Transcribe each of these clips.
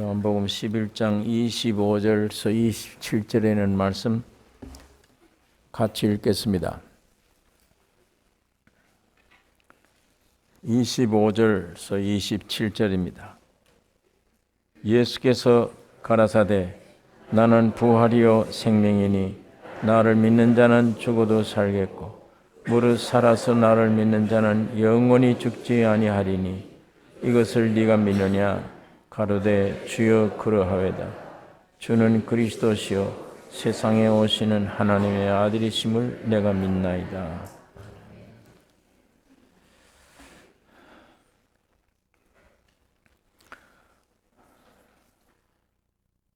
요한복음 11장 25절에서 27절에 있는 말씀 같이 읽겠습니다. 25절에서 27절입니다. 예수께서 가라사대 나는 부활이요 생명이니 나를 믿는 자는 죽어도 살겠고 무릇 살아서 나를 믿는 자는 영원히 죽지 아니하리니 이것을 네가 믿느냐? 가로되 주여 그러하외다. 주는 그리스도시요 세상에 오시는 하나님의 아들이심을 내가 믿나이다.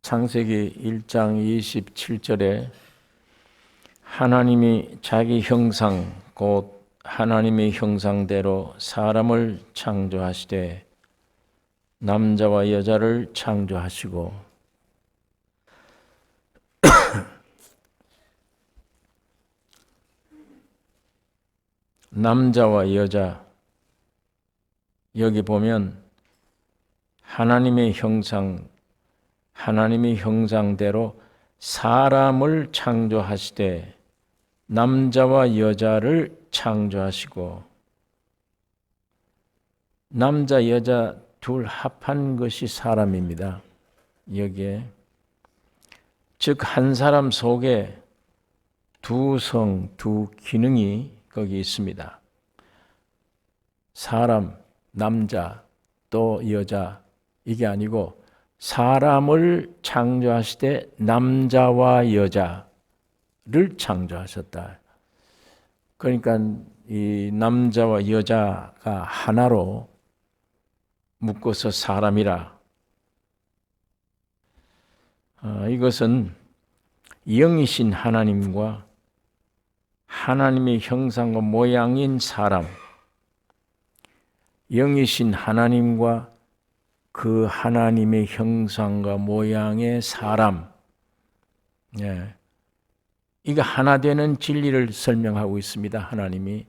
창세기 1장 27절에 하나님이 자기 형상 곧 하나님의 형상대로 사람을 창조하시되 남자와 여자를 창조하시고 남자와 여자 여기 보면 하나님의 형상대로 사람을 창조하시되 남자와 여자를 창조하시고 남자 여자 둘 합한 것이 사람입니다. 여기에 즉 한 사람 속에 두 성, 두 기능이 거기 있습니다. 사람, 남자, 또 여자 이게 아니고 사람을 창조하시되 남자와 여자를 창조하셨다. 그러니까 이 남자와 여자가 하나로 묶어서 사람이라. 이것은 영이신 하나님과 하나님의 형상과 모양인 사람, 영이신 하나님과 그 하나님의 형상과 모양의 사람, 이거 하나 되는 진리를 설명하고 있습니다. 하나님이.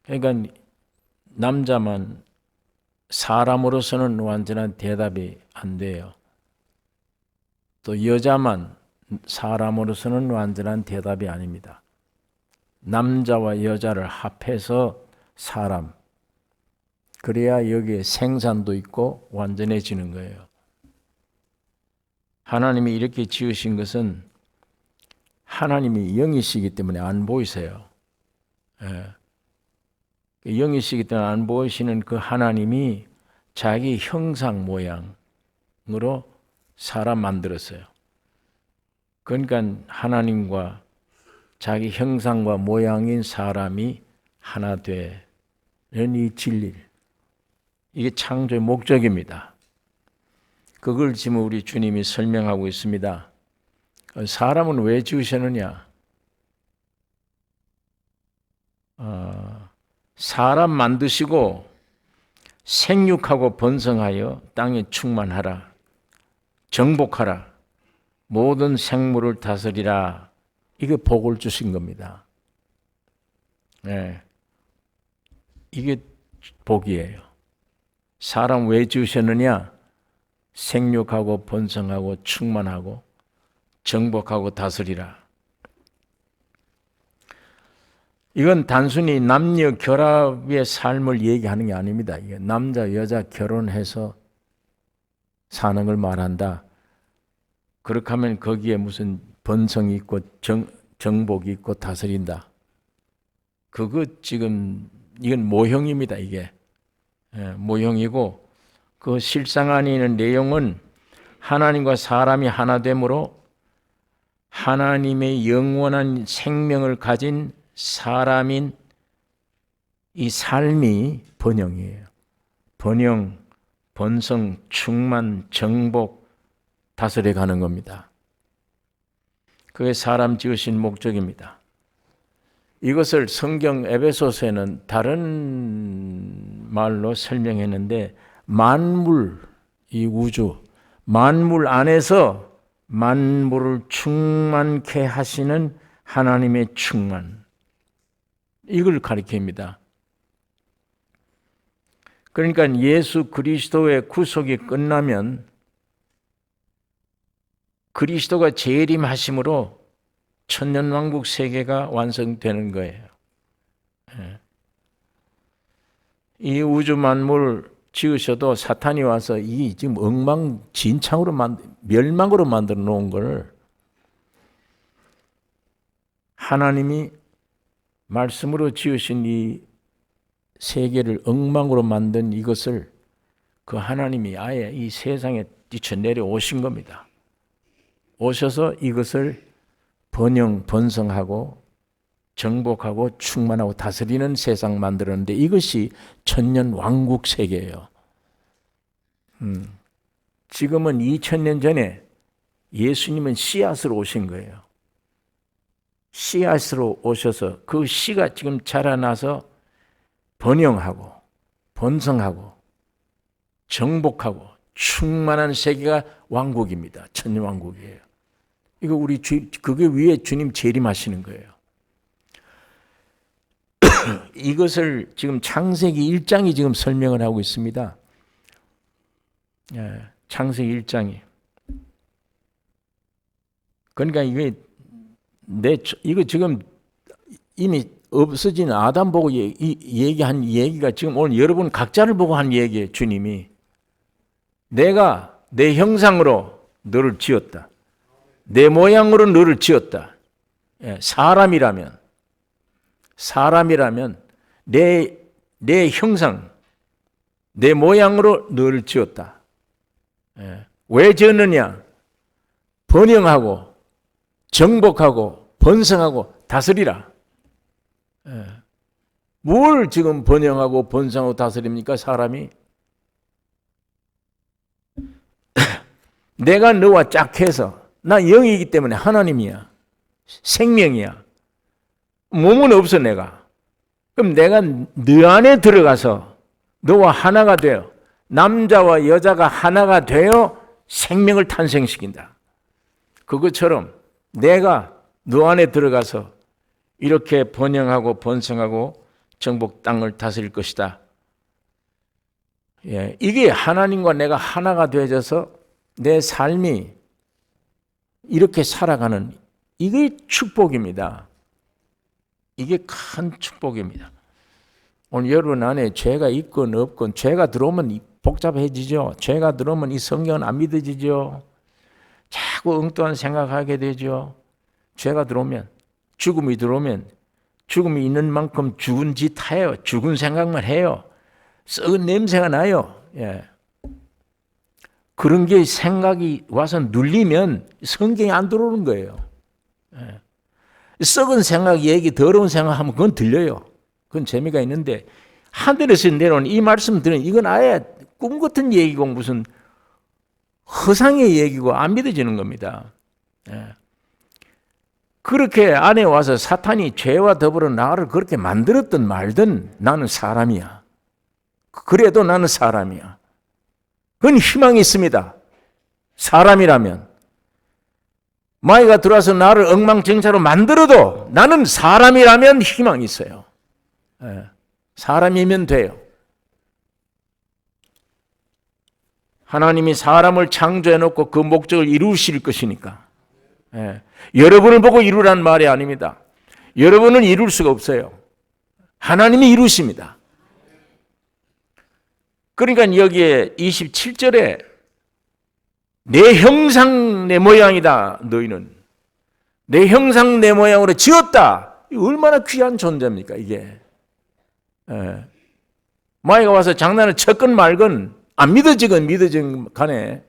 그러니까 남자만 사람으로서는 완전한 대답이 안 돼요. 또 여자만 사람으로서는 완전한 대답이 아닙니다. 남자와 여자를 합해서 사람. 그래야 여기에 생산도 있고 완전해지는 거예요. 하나님이 이렇게 지으신 것은 하나님이 영이시기 때문에 안 보이세요. 영이시기 때문에 안 보이시는 그 하나님이 자기 형상 모양으로 사람 만들었어요. 그러니까 하나님과 자기 형상과 모양인 사람이 하나 되는 이 진리. 이게 창조의 목적입니다. 그걸 지금 우리 주님이 설명하고 있습니다. 사람은 왜 지으셨느냐? 사람 만드시고 생육하고 번성하여 땅에 충만하라. 정복하라. 모든 생물을 다스리라. 이게 복을 주신 겁니다. 이게 복이에요. 사람 왜 지으셨느냐? 생육하고 번성하고 충만하고 정복하고 다스리라. 이건 단순히 남녀 결합의 삶을 얘기하는 게 아닙니다. 이게 남자 여자 결혼해서 사는 걸 말한다. 그렇게 하면 거기에 무슨 번성이 있고 정복이 있고 다스린다. 그거 지금 이건 모형입니다. 이게 모형이고 그 실상 안에 있는 내용은 하나님과 사람이 하나됨으로 하나님의 영원한 생명을 가진 사람인 이 삶이 번영이에요. 번영, 번성, 충만, 정복, 다스려 가는 겁니다. 그게 사람 지으신 목적입니다. 이것을 성경 에베소서에는 다른 말로 설명했는데 만물, 이 우주, 만물 안에서 만물을 충만케 하시는 하나님의 충만. 이걸 가리킵니다. 그러니까 예수 그리스도의 구속이 끝나면 그리스도가 재림하심으로 천년왕국 세계가 완성되는 거예요. 이 우주 만물 지으셔도 사탄이 와서 이 지금 엉망진창으로 멸망으로 만들어 놓은 걸 하나님이 말씀으로 지으신 이 세계를 엉망으로 만든 이것을 그 하나님이 아예 이 세상에 뛰쳐내려 오신 겁니다. 오셔서 이것을 번성하고 정복하고 충만하고 다스리는 세상 만들었는데 이것이 천년 왕국 세계예요. 지금은 2000년 전에 예수님은 씨앗으로 오신 거예요. 씨앗으로 오셔서 그 씨가 지금 자라나서 번영하고 번성하고 정복하고 충만한 세계가 왕국입니다. 천년 왕국이에요. 이거 그게 위에 주님 재림하시는 거예요. 이것을 지금 창세기 1장이 지금 설명을 하고 있습니다. 창세기 1장이. 그러니까 이거 지금 이미 없어진 아담 보고 얘기한 얘기가 지금 오늘 여러분 각자를 보고 한 얘기예요. 주님이 내가 내 형상으로 너를 지었다. 내 모양으로 너를 지었다. 사람이라면 내 형상, 내 모양으로 너를 지었다. 왜 지었느냐? 번영하고 정복하고 번성하고 다스리라. 뭘 지금 번영하고 번성하고 다스립니까? 사람이. 내가 너와 짝해서 나 영이기 때문에 하나님이야. 생명이야. 몸은 없어 내가. 그럼 내가 너 안에 들어가서 너와 하나가 되어 남자와 여자가 하나가 되어 생명을 탄생시킨다. 그것처럼 내가 너 안에 들어가서 이렇게 번영하고 번성하고 정복 땅을 다스릴 것이다. 이게 하나님과 내가 하나가 되어져서 내 삶이 이렇게 살아가는 이게 축복입니다. 이게 큰 축복입니다. 오늘 여러분 안에 죄가 있건 없건 죄가 들어오면 복잡해지죠. 죄가 들어오면 이 성경은 안 믿어지죠. 자꾸 엉뚱한 생각하게 되죠. 죄가 들어오면 죽음이 들어오면 죽음이 있는 만큼 죽은 짓 해요. 죽은 생각만 해요. 썩은 냄새가 나요. 그런 게 생각이 와서 눌리면 성경이 안 들어오는 거예요. 썩은 생각, 얘기, 더러운 생각하면 그건 들려요. 그건 재미가 있는데 하늘에서 내려온 이 말씀 들으면 이건 아예 꿈 같은 얘기고 무슨 허상의 얘기고 안 믿어지는 겁니다. 그렇게 안에 와서 사탄이 죄와 더불어 나를 그렇게 만들었든 말든 나는 사람이야. 그래도 나는 사람이야. 그건 희망이 있습니다. 사람이라면. 마귀가 들어와서 나를 엉망진창으로 만들어도 나는 사람이라면 희망이 있어요. 사람이면 돼요. 하나님이 사람을 창조해놓고 그 목적을 이루실 것이니까. 여러분을 보고 이루라는 말이 아닙니다. 여러분은 이룰 수가 없어요. 하나님이 이루십니다. 그러니까 여기에 27절에 내 형상 내 모양이다. 너희는 내 형상 내 모양으로 지었다. 얼마나 귀한 존재입니까 이게. 마귀가 와서 장난을 쳤건 말건 안 믿어지건 믿어진 간에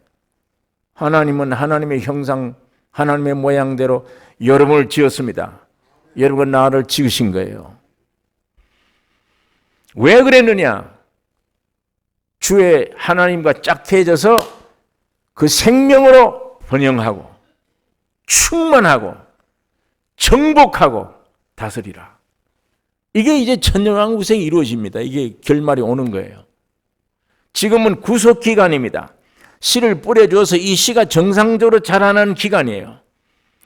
하나님은 하나님의 형상 하나님의 모양대로 여러분을 지었습니다. 여러분 나를 지으신 거예요. 왜 그랬느냐? 주의 하나님과 짝해져서 그 생명으로 번영하고 충만하고 정복하고 다스리라. 이게 이제 천년왕국이 이루어집니다. 이게 결말이 오는 거예요. 지금은 구속기간입니다. 씨를 뿌려줘서 이 씨가 정상적으로 자라나는 기간이에요.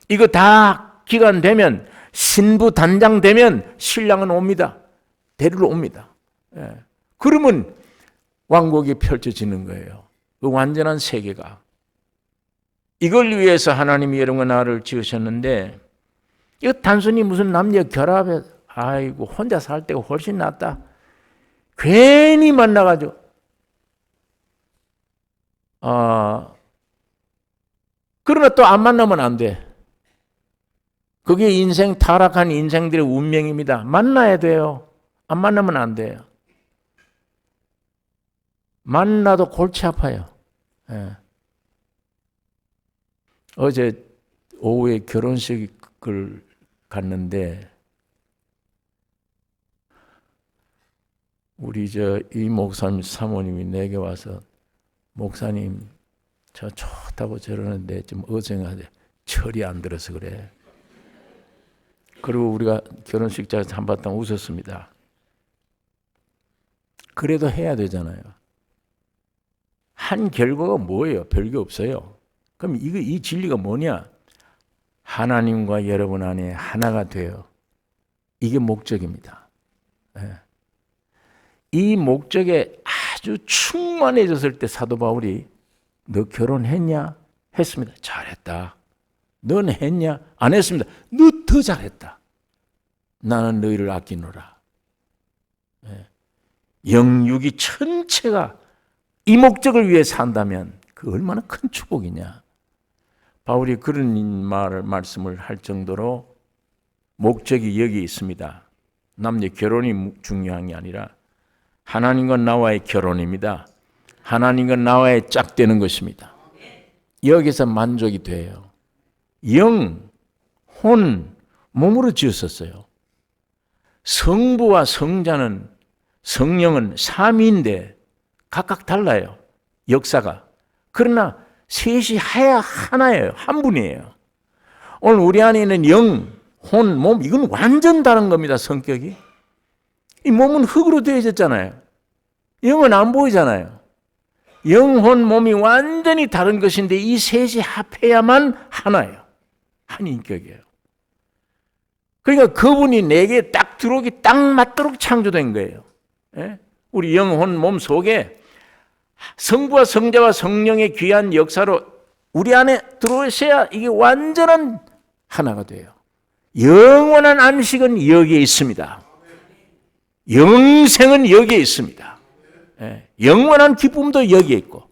이거 다 기간 되면 신부 단장 되면 신랑은 옵니다. 데리러 옵니다. 예. 그러면 왕국이 펼쳐지는 거예요. 그 완전한 세계가. 이걸 위해서 하나님이 여러분과 나를 지으셨는데, 이거 단순히 무슨 남녀 결합에 아이고 혼자 살 때가 훨씬 낫다. 괜히 만나가지고 그러나 또 안 만나면 안 돼. 그게 인생 타락한 인생들의 운명입니다. 만나야 돼요. 안 만나면 안 돼요. 만나도 골치 아파요. 예. 어제 오후에 결혼식을 갔는데 우리 이 목사님 사모님이 내게 와서 목사님 저 좋다고 저러는데 좀 어정하대. 철이 안 들어서 그래. 그리고 우리가 결혼식장에서 한바탕 웃었습니다. 그래도 해야 되잖아요. 한 결과가 뭐예요? 별게 없어요. 그럼 이 진리가 뭐냐? 하나님과 여러분 안에 하나가 돼요. 이게 목적입니다. 네. 이 목적에 아주 충만해졌을 때 사도 바울이 너 결혼했냐? 했습니다. 잘했다. 넌 했냐? 안 했습니다. 너 더 잘했다. 나는 너희를 아끼노라. 네. 영육이 전체가 이 목적을 위해 산다면 그 얼마나 큰 축복이냐. 바울이 그런 말씀을 할 정도로 목적이 여기 있습니다. 남녀 결혼이 중요한 게 아니라 하나님과 나와의 결혼입니다. 하나님과 나와의 짝되는 것입니다. 여기서 만족이 돼요. 영, 혼, 몸으로 지었었어요. 성부와 성자는 성령은 삼위인데 각각 달라요. 역사가. 그러나 셋이 해야 하나예요. 한 분이에요. 오늘 우리 안에 있는 영, 혼, 몸 이건 완전 다른 겁니다. 성격이. 이 몸은 흙으로 되어졌잖아요. 영은 안 보이잖아요. 영, 혼, 몸이 완전히 다른 것인데 이 셋이 합해야만 하나예요. 한 인격이에요. 그러니까 그분이 내게 딱 들어오기 딱 맞도록 창조된 거예요. 예? 우리 영, 혼, 몸 속에 성부와 성자와 성령의 귀한 역사로 우리 안에 들어오셔야 이게 완전한 하나가 돼요. 영원한 안식은 여기에 있습니다. 영생은 여기에 있습니다. 예, 영원한 기쁨도 여기에 있고.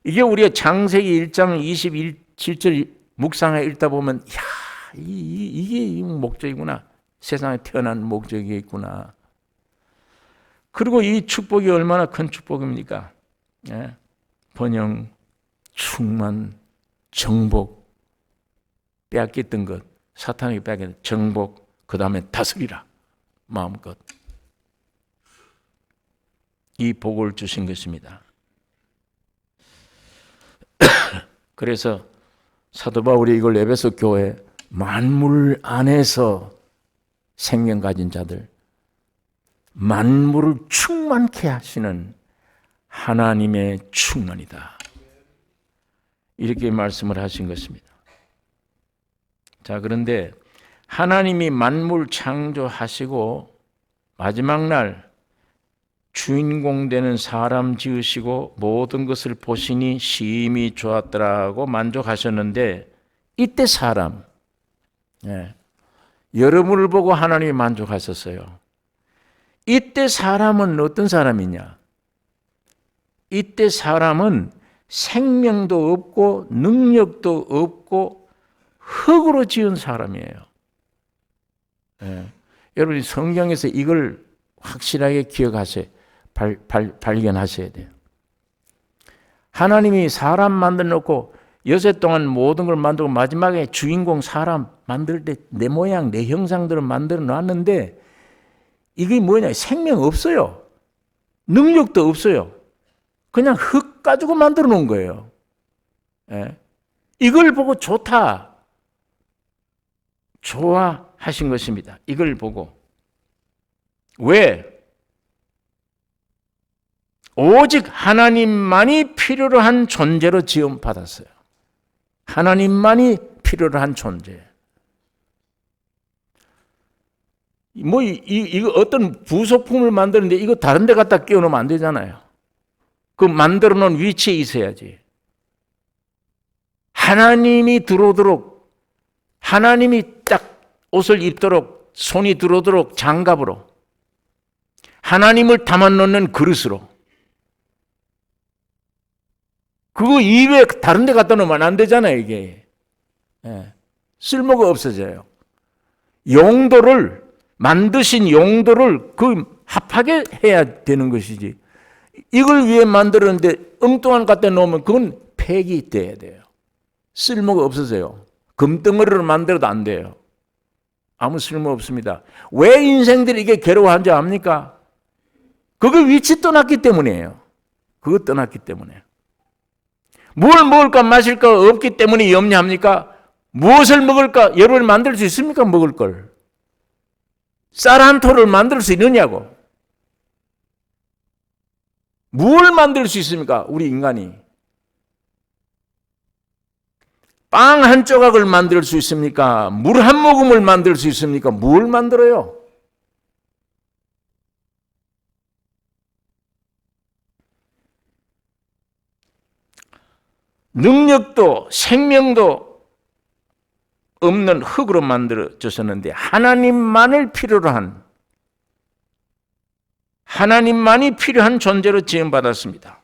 이게 우리가 창세기 1장 27절 묵상에 읽다 보면 야, 이게 목적이구나. 세상에 태어난 목적이 있구나. 그리고 이 축복이 얼마나 큰 축복입니까? 예, 번영, 충만, 정복, 빼앗겼던 것, 사탄에게 빼앗긴 정복, 그 다음에 다스리라. 마음껏. 이 복을 주신 것입니다. 그래서 사도 바울이 이걸 에베소 교회 만물 안에서 생명 가진 자들, 만물을 충만케 하시는 하나님의 충만이다. 이렇게 말씀을 하신 것입니다. 자, 그런데 하나님이 만물 창조하시고 마지막 날 주인공 되는 사람 지으시고 모든 것을 보시니 심히 좋았더라고 만족하셨는데 이때 사람, 여러분을 보고 하나님이 만족하셨어요. 이때 사람은 어떤 사람이냐? 이때 사람은 생명도 없고 능력도 없고 흙으로 지은 사람이에요. 여러분이 성경에서 이걸 확실하게 기억하세요. 발견하셔야 돼요. 하나님이 사람 만들어 놓고 여세 동안 모든 걸 만들고 마지막에 주인공 사람 만들 때 내 모양 내 형상들을 만들어 놨는데 이게 뭐냐? 생명 없어요. 능력도 없어요. 그냥 흙 가지고 만들어 놓은 거예요. 이걸 보고 좋다. 좋아하신 것입니다. 이걸 보고. 왜? 오직 하나님만이 필요로 한 존재로 지음받았어요. 하나님만이 필요로 한 존재. 이거 어떤 부속품을 만드는데 이거 다른 데 갖다 끼워 놓으면 안 되잖아요. 그 만들어 놓은 위치에 있어야지. 하나님이 들어오도록, 하나님이 딱 옷을 입도록, 손이 들어오도록 장갑으로, 하나님을 담아 놓는 그릇으로. 그거 이외에 다른 데 갖다 놓으면 안 되잖아요, 이게. 쓸모가 없어져요. 용도를, 만드신 용도를 그 합하게 해야 되는 것이지. 이걸 위해 만들었는데 엉뚱한 갖다 놓으면 그건 폐기돼야 돼요. 쓸모가 없어져요. 금덩어리로 만들어도 안 돼요. 아무 쓸모 없습니다. 왜 인생들이 이게 괴로워한지 압니까? 그거 위치 떠났기 때문이에요. 그거 떠났기 때문에. 뭘 먹을까 마실까 없기 때문에 염려합니까? 무엇을 먹을까? 여러분이 만들 수 있습니까? 먹을 걸. 쌀 한 톨을 만들 수 있느냐고. 뭘 만들 수 있습니까? 우리 인간이. 빵 한 조각을 만들 수 있습니까? 물 한 모금을 만들 수 있습니까? 뭘 만들어요? 능력도 생명도 없는 흙으로 만들어졌었는데 하나님만이 필요한 존재로 지음받았습니다.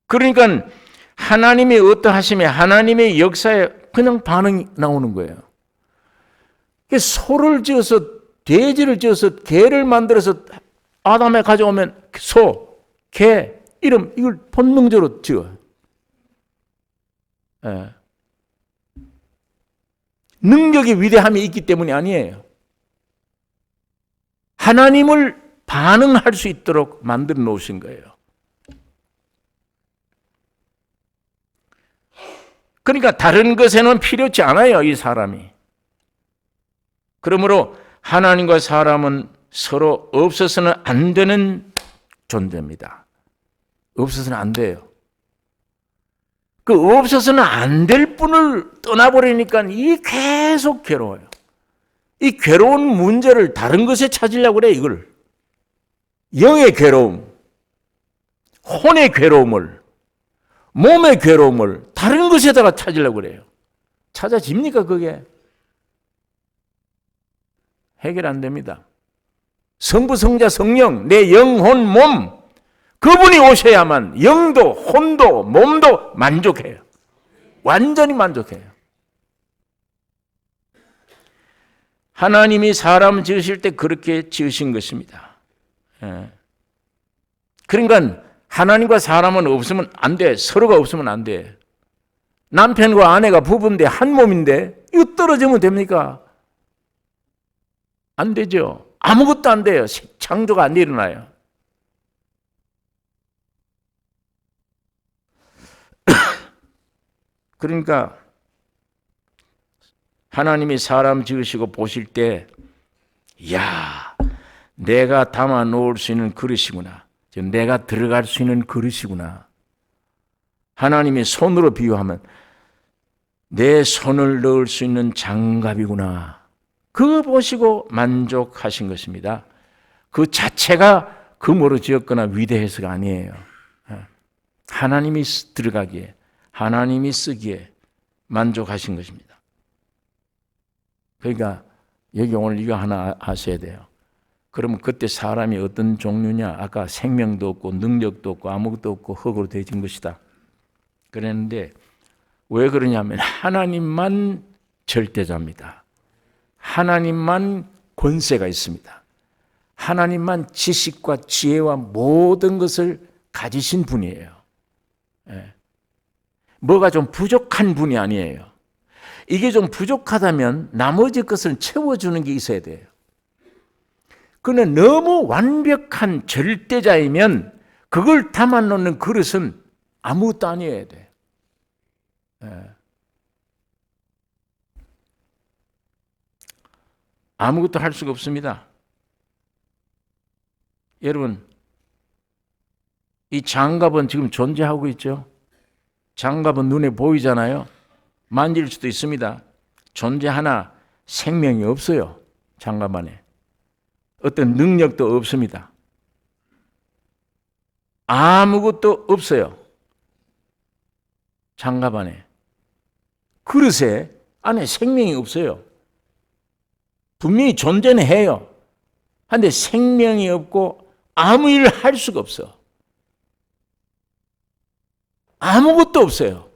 그러니까 하나님이 어떠하시며 하나님의 역사에 그냥 반응이 나오는 거예요. 소를 지어서 돼지를 지어서 개를 만들어서 아담에 가져오면 소, 개, 이름 이걸 본능적으로 지어요. 능력의 위대함이 있기 때문이 아니에요. 하나님을 반응할 수 있도록 만들어 놓으신 거예요. 그러니까 다른 것에는 필요치 않아요, 이 사람이. 그러므로 하나님과 사람은 서로 없어서는 안 되는 존재입니다. 없어서는 안 돼요. 그 없어서는 안 될 분을 떠나버리니까 이 계속 괴로워요. 이 괴로운 문제를 다른 것에 찾으려고 그래, 이걸. 영의 괴로움, 혼의 괴로움을, 몸의 괴로움을 다른 것에다가 찾으려고 그래요. 찾아집니까, 그게? 해결 안 됩니다. 성부, 성자, 성령, 내 영혼, 몸, 그분이 오셔야만 영도, 혼도, 몸도 만족해요. 완전히 만족해요. 하나님이 사람 지으실 때 그렇게 지으신 것입니다. 그러니까 하나님과 사람은 없으면 안 돼. 서로가 없으면 안 돼. 남편과 아내가 부부인데 한 몸인데 이거 떨어지면 됩니까? 안 되죠. 아무것도 안 돼요. 창조가 안 일어나요. 그러니까 하나님이 사람 지으시고 보실 때, 이야, 내가 담아 놓을 수 있는 그릇이구나. 내가 들어갈 수 있는 그릇이구나. 하나님이 손으로 비유하면 내 손을 넣을 수 있는 장갑이구나. 그거 보시고 만족하신 것입니다. 그 자체가 금으로 지었거나 위대해서가 아니에요. 하나님이 들어가기에, 하나님이 쓰기에 만족하신 것입니다. 그러니까 여기 오늘 이거 하나 아셔야 돼요. 그러면 그때 사람이 어떤 종류냐? 아까 생명도 없고 능력도 없고 아무것도 없고 흙으로 되어진 것이다. 그랬는데 왜 그러냐면 하나님만 절대자입니다. 하나님만 권세가 있습니다. 하나님만 지식과 지혜와 모든 것을 가지신 분이에요. 뭐가 좀 부족한 분이 아니에요. 이게 좀 부족하다면 나머지 것을 채워주는 게 있어야 돼요. 그러나 너무 완벽한 절대자이면 그걸 담아놓는 그릇은 아무것도 아니어야 돼. 아무것도 할 수가 없습니다. 여러분, 이 장갑은 지금 존재하고 있죠? 장갑은 눈에 보이잖아요. 만질 수도 있습니다. 존재하나 생명이 없어요. 장갑 안에. 어떤 능력도 없습니다. 아무것도 없어요. 장갑 안에. 그릇에 안에 생명이 없어요. 분명히 존재는 해요. 그런데 생명이 없고 아무 일을 할 수가 없어. 아무것도 없어요.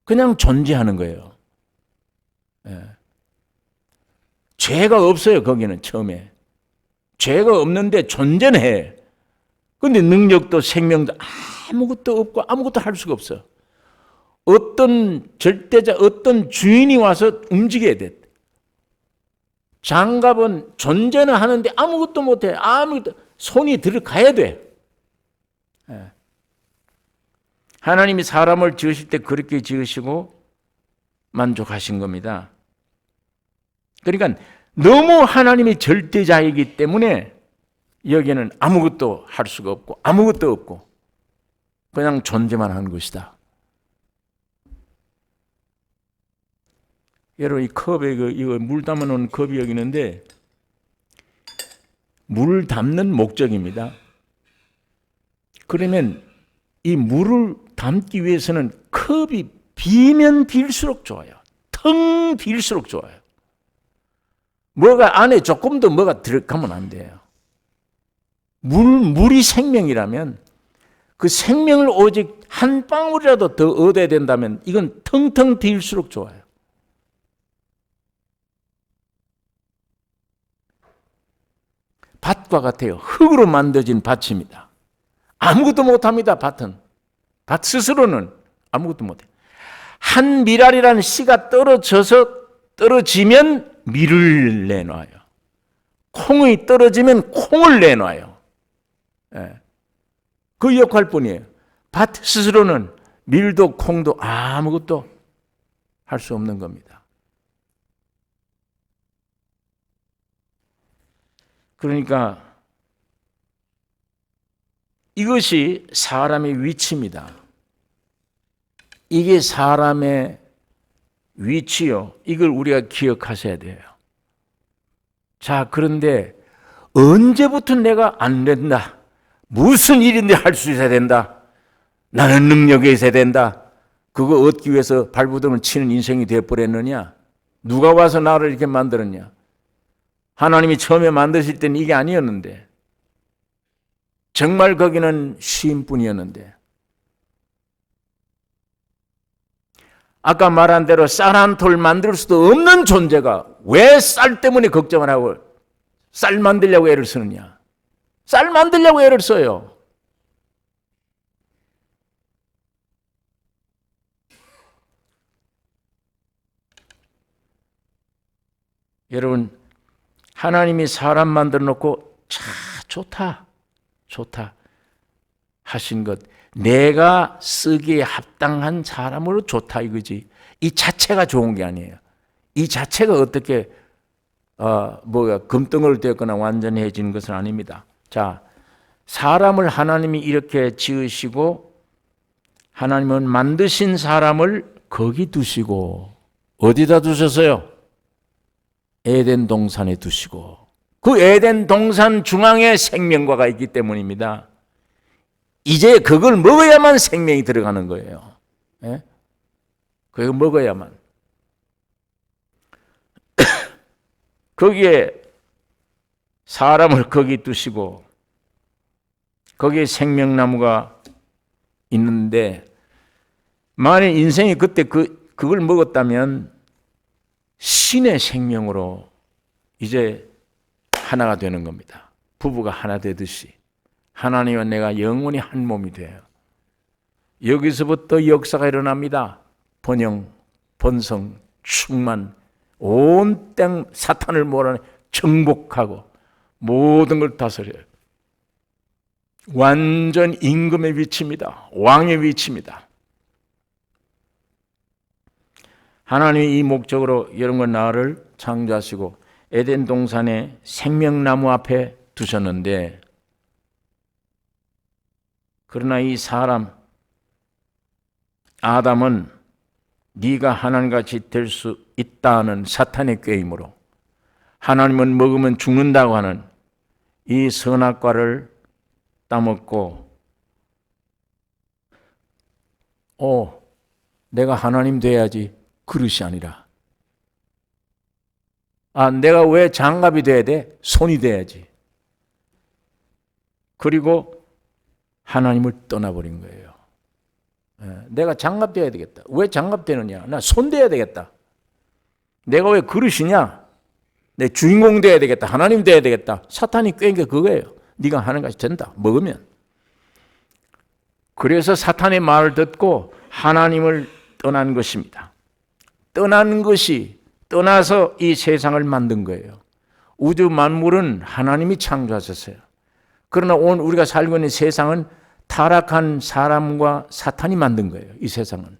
그냥 존재하는 거예요. 예. 죄가 없어요. 거기는 처음에. 죄가 없는데 존재는 해. 그런데 능력도 생명도 아무것도 없고 아무것도 할 수가 없어. 어떤 절대자, 어떤 주인이 와서 움직여야 돼. 장갑은 존재는 하는데 아무것도 못해. 아무것도 손이 들어가야 돼. 예. 하나님이 사람을 지으실 때 그렇게 지으시고 만족하신 겁니다. 그러니까 너무 하나님이 절대자이기 때문에 여기는 아무것도 할 수가 없고 아무것도 없고 그냥 존재만 하는 것이다. 여러분 이 컵에 이거 물 담아놓은 컵이 여기 있는데 물을 담는 목적입니다. 그러면 이 물을 담기 위해서는 컵이 비면 빌수록 좋아요. 텅 빌수록 좋아요. 뭐가 안에 조금 더 뭐가 들어가면 안 돼요. 물이 생명이라면 그 생명을 오직 한 방울이라도 더 얻어야 된다면 이건 텅텅 빌수록 좋아요. 밭과 같아요. 흙으로 만들어진 밭입니다. 아무것도 못합니다. 밭은. 밭 스스로는 아무것도 못해요. 한 밀알이라는 씨가 떨어지면 밀을 내놔요. 콩이 떨어지면 콩을 내놔요. 예. 그 역할뿐이에요. 밭 스스로는 밀도 콩도 아무것도 할 수 없는 겁니다. 그러니까 이것이 사람의 위치입니다. 이게 사람의 위치요. 이걸 우리가 기억하셔야 돼요. 자, 그런데 언제부터 내가 안 된다. 무슨 일인데 할 수 있어야 된다. 나는 능력이 있어야 된다. 그거 얻기 위해서 발부둥을 치는 인생이 되어버렸느냐. 누가 와서 나를 이렇게 만들었냐. 하나님이 처음에 만드실 때는 이게 아니었는데 정말 거기는 쉼뿐이었는데 아까 말한 대로 쌀 한 톨 만들 수도 없는 존재가 왜 쌀 때문에 걱정을 하고 쌀 만들려고 애를 쓰느냐. 쌀 만들려고 애를 써요. 여러분 하나님이 사람 만들어 놓고 좋다 하신 것 내가 쓰기에 합당한 사람으로 좋다 이거지. 이 자체가 좋은 게 아니에요. 이 자체가 어떻게 금덩어리를 되었거나 완전히 해지는 것은 아닙니다. 자, 사람을 하나님이 이렇게 지으시고 하나님은 만드신 사람을 거기 두시고 어디다 두셨어요? 에덴 동산에 두시고 그 에덴 동산 중앙에 생명과가 있기 때문입니다. 이제 그걸 먹어야만 생명이 들어가는 거예요. 예? 그걸 먹어야만. 거기에 사람을 거기 두시고 거기에 생명나무가 있는데 만약 인생이 그때 그걸 먹었다면 신의 생명으로 이제 하나가 되는 겁니다. 부부가 하나 되듯이 하나님과 내가 영원히 한 몸이 돼요. 여기서부터 역사가 일어납니다. 번영, 번성, 충만, 온 땅 사탄을 몰아내 정복하고 모든 걸 다스려요. 완전 임금의 위치입니다. 왕의 위치입니다. 하나님이 이 목적으로 여러분과 나를 창조하시고 에덴 동산에 생명나무 앞에 두셨는데 그러나 이 사람 아담은 네가 하나님같이 될 수 있다는 사탄의 꾀임으로 하나님은 먹으면 죽는다고 하는 이 선악과를 따먹고 내가 하나님 돼야지 그릇이 아니라 내가 왜 장갑이 돼야 돼? 손이 돼야지. 그리고 하나님을 떠나버린 거예요. 내가 장갑 돼야 되겠다. 왜 장갑 되느냐? 나 손 돼야 되겠다. 내가 왜 그릇이냐? 내 주인공 돼야 되겠다. 하나님 돼야 되겠다. 사탄이 꾀인 게 그거예요. 네가 하는 것이 된다. 먹으면. 그래서 사탄의 말을 듣고 하나님을 떠난 것입니다. 떠나서 이 세상을 만든 거예요. 우주 만물은 하나님이 창조하셨어요. 그러나 오늘 우리가 살고 있는 세상은 타락한 사람과 사탄이 만든 거예요. 이 세상은.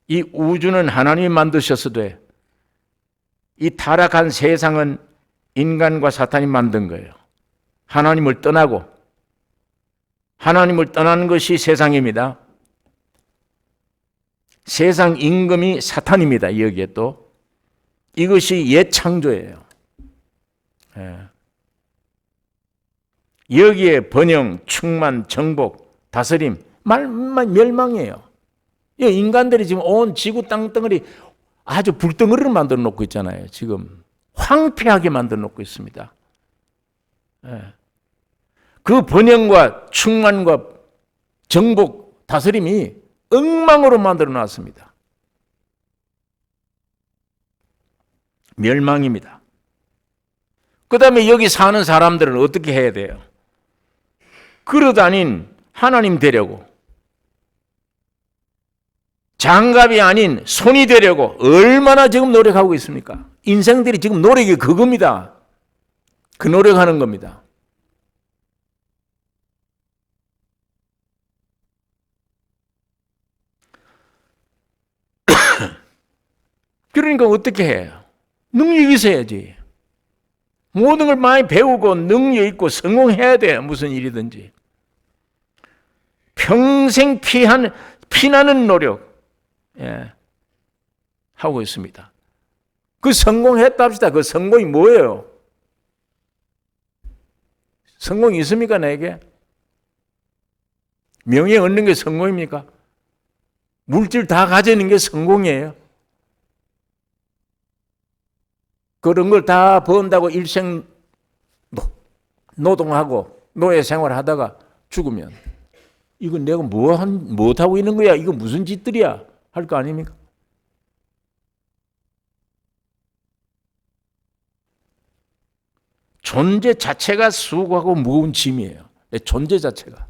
이 우주는 하나님이 만드셨어도 이 타락한 세상은 인간과 사탄이 만든 거예요. 하나님을 떠나고 하나님을 떠나는 것이 세상입니다. 세상 임금이 사탄입니다. 여기에 또 이것이 옛 창조예요. 여기에 번영, 충만, 정복, 다스림, 말만 멸망이에요. 인간들이 지금 온 지구 땅덩어리 아주 불덩어리를 만들어 놓고 있잖아요. 지금 황폐하게 만들어 놓고 있습니다. 그 번영과 충만과 정복, 다스림이 엉망으로 만들어 놨습니다. 멸망입니다. 그 다음에 여기 사는 사람들은 어떻게 해야 돼요? 그릇 아닌 하나님 되려고, 장갑이 아닌 손이 되려고 얼마나 지금 노력하고 있습니까? 인생들이 지금 노력이 그겁니다. 그 노력하는 겁니다. 그러니까 어떻게 해요? 능력이 있어야지. 모든 걸 많이 배우고 능력 있고 성공해야 돼요. 무슨 일이든지. 평생 피나는 노력 하고 있습니다. 그 성공했다 합시다. 그 성공이 뭐예요? 성공이 있습니까, 나에게? 명예 얻는 게 성공입니까? 물질 다 가지는 게 성공이에요? 그런 걸 다 번다고 일생 노동하고 노예 생활하다가 죽으면 이건 내가 무엇하고 있는 거야? 이거 무슨 짓들이야? 할 거 아닙니까? 존재 자체가 수고하고 무거운 짐이에요. 내 존재 자체가.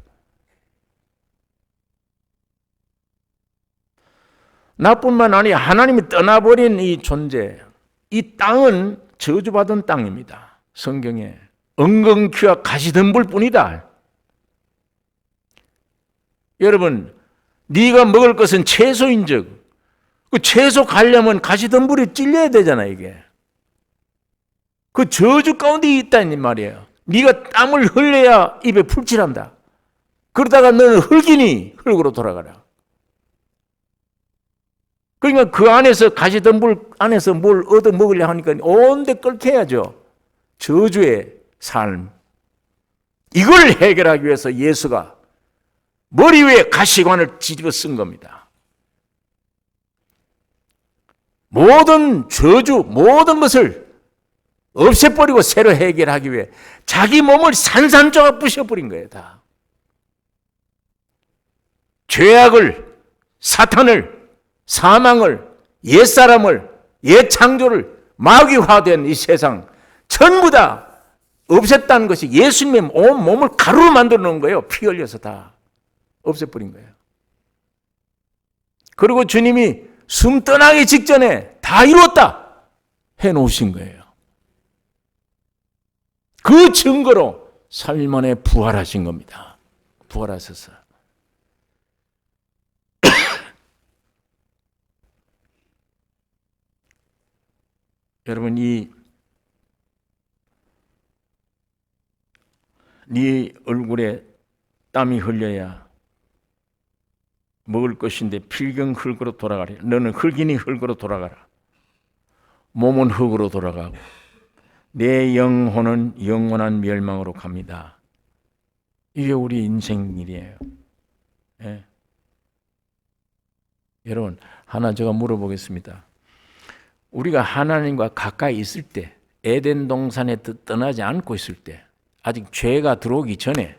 나뿐만 아니라 하나님이 떠나버린 이 존재, 이 땅은 저주받은 땅입니다. 성경에 엉겅퀴와 가시덤불 뿐이다. 여러분, 네가 먹을 것은 채소인즉 그 채소 가려면 가시덤불에 찔려야 되잖아. 이게 그 저주 가운데 있다는 말이에요. 네가 땀을 흘려야 입에 풀칠한다. 그러다가 너는 흙이니 흙으로 돌아가라. 그러니까 그 안에서 가시덤불 안에서 뭘 얻어 먹으려 하니까 온데 끓게야죠. 저주의 삶. 이걸 해결하기 위해서 예수가 머리 위에 가시관을 뒤집어 쓴 겁니다. 모든 저주, 모든 것을 없애버리고 새로 해결하기 위해 자기 몸을 산산조각 부셔버린 거예요. 다. 죄악을, 사탄을, 사망을, 옛사람을, 옛창조를 마귀화된 이 세상 전부 다 없앴다는 것이 예수님의 온 몸을 가루로 만들어 놓은 거예요. 피 흘려서 다 없애버린 거예요. 그리고 주님이 숨 떠나기 직전에 다 이루었다 해놓으신 거예요. 그 증거로 3일 만에 부활하신 겁니다. 부활하셔서. 여러분, 네 얼굴에 땀이 흘려야 먹을 것인데 필경 흙으로 돌아가라. 너는 흙이니 흙으로 돌아가라. 몸은 흙으로 돌아가고 내 영혼은 영원한 멸망으로 갑니다. 이게 우리 인생 일이에요. 예. 여러분, 하나 제가 물어보겠습니다. 우리가 하나님과 가까이 있을 때, 에덴 동산에 떠나지 않고 있을 때, 아직 죄가 들어오기 전에,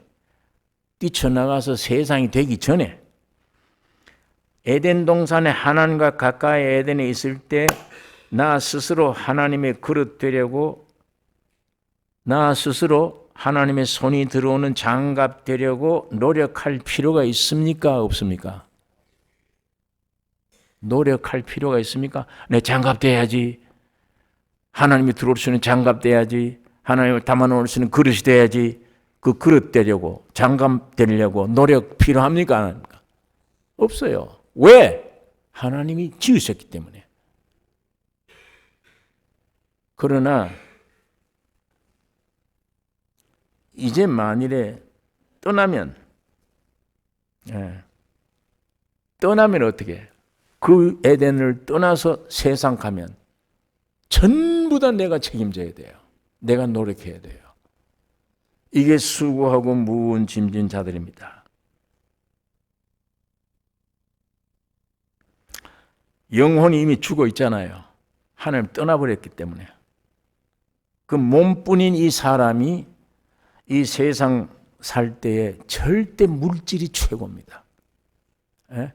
뛰쳐나가서 세상이 되기 전에, 에덴 동산에 하나님과 가까이 에덴에 있을 때 나 스스로 하나님의 그릇 되려고, 나 스스로 하나님의 손이 들어오는 장갑 되려고 노력할 필요가 있습니까? 없습니까? 노력할 필요가 있습니까? 내 장갑 돼야지. 하나님이 들어올 수 있는 장갑 돼야지. 하나님을 담아놓을 수 있는 그릇이 돼야지. 그 그릇 되려고, 장갑 되려고 노력 필요합니까? 안 합니까? 없어요. 왜? 하나님이 지으셨기 때문에. 그러나 이제 만일에 떠나면 어떻게 해요? 그 에덴을 떠나서 세상 가면 전부 다 내가 책임져야 돼요. 내가 노력해야 돼요. 이게 수고하고 무거운 짐진 자들입니다. 영혼이 이미 죽어 있잖아요. 하나님 떠나버렸기 때문에. 그 몸뿐인 이 사람이 이 세상 살 때에 절대 물질이 최고입니다. 예?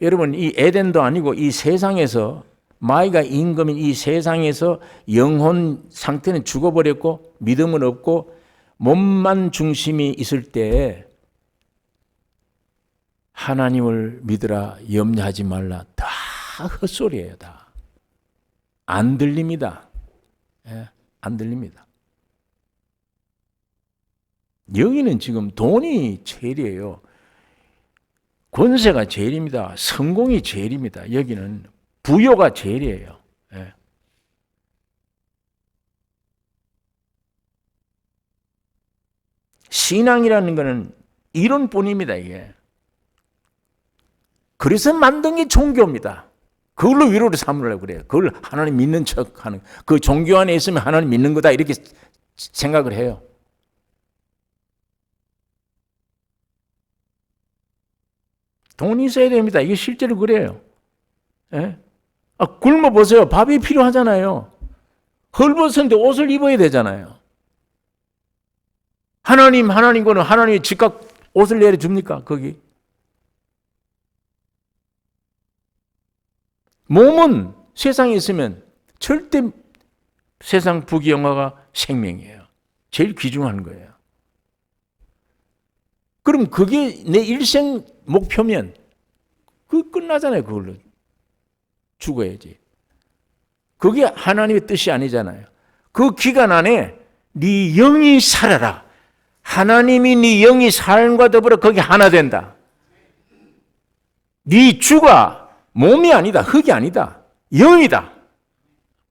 여러분, 이 에덴도 아니고 이 세상에서, 마귀가 임금인 이 세상에서 영혼 상태는 죽어버렸고 믿음은 없고 몸만 중심이 있을 때 하나님을 믿으라, 염려하지 말라, 다 헛소리예요. 다 안 들립니다. 예, 안 들립니다. 여기는 지금 돈이 제일이에요. 권세가 제일입니다. 성공이 제일입니다. 여기는 부요가 제일이에요. 예. 신앙이라는 것은 이론뿐입니다. 이게. 그래서 만든 게 종교입니다. 그걸로 위로를 삼으려고 그래요. 그걸 하나님 믿는 척하는, 그 종교 안에 있으면 하나님 믿는 거다 이렇게 생각을 해요. 돈이 있어야 됩니다. 이게 실제로 그래요. 예? 굶어 보세요. 밥이 필요하잖아요. 헐벗었는데 옷을 입어야 되잖아요. 하나님과는 하나님이 즉각 옷을 내려줍니까? 거기. 몸은 세상에 있으면 절대 세상 부귀영화가 생명이에요. 제일 귀중한 거예요. 그럼 그게 내 일생 목표면 그 끝나잖아요. 그걸로 죽어야지. 그게 하나님의 뜻이 아니잖아요. 그 기간 안에 네 영이 살아라. 하나님이 네 영이 삶과 더불어 거기 하나 된다. 네 주가 몸이 아니다. 흙이 아니다. 영이다.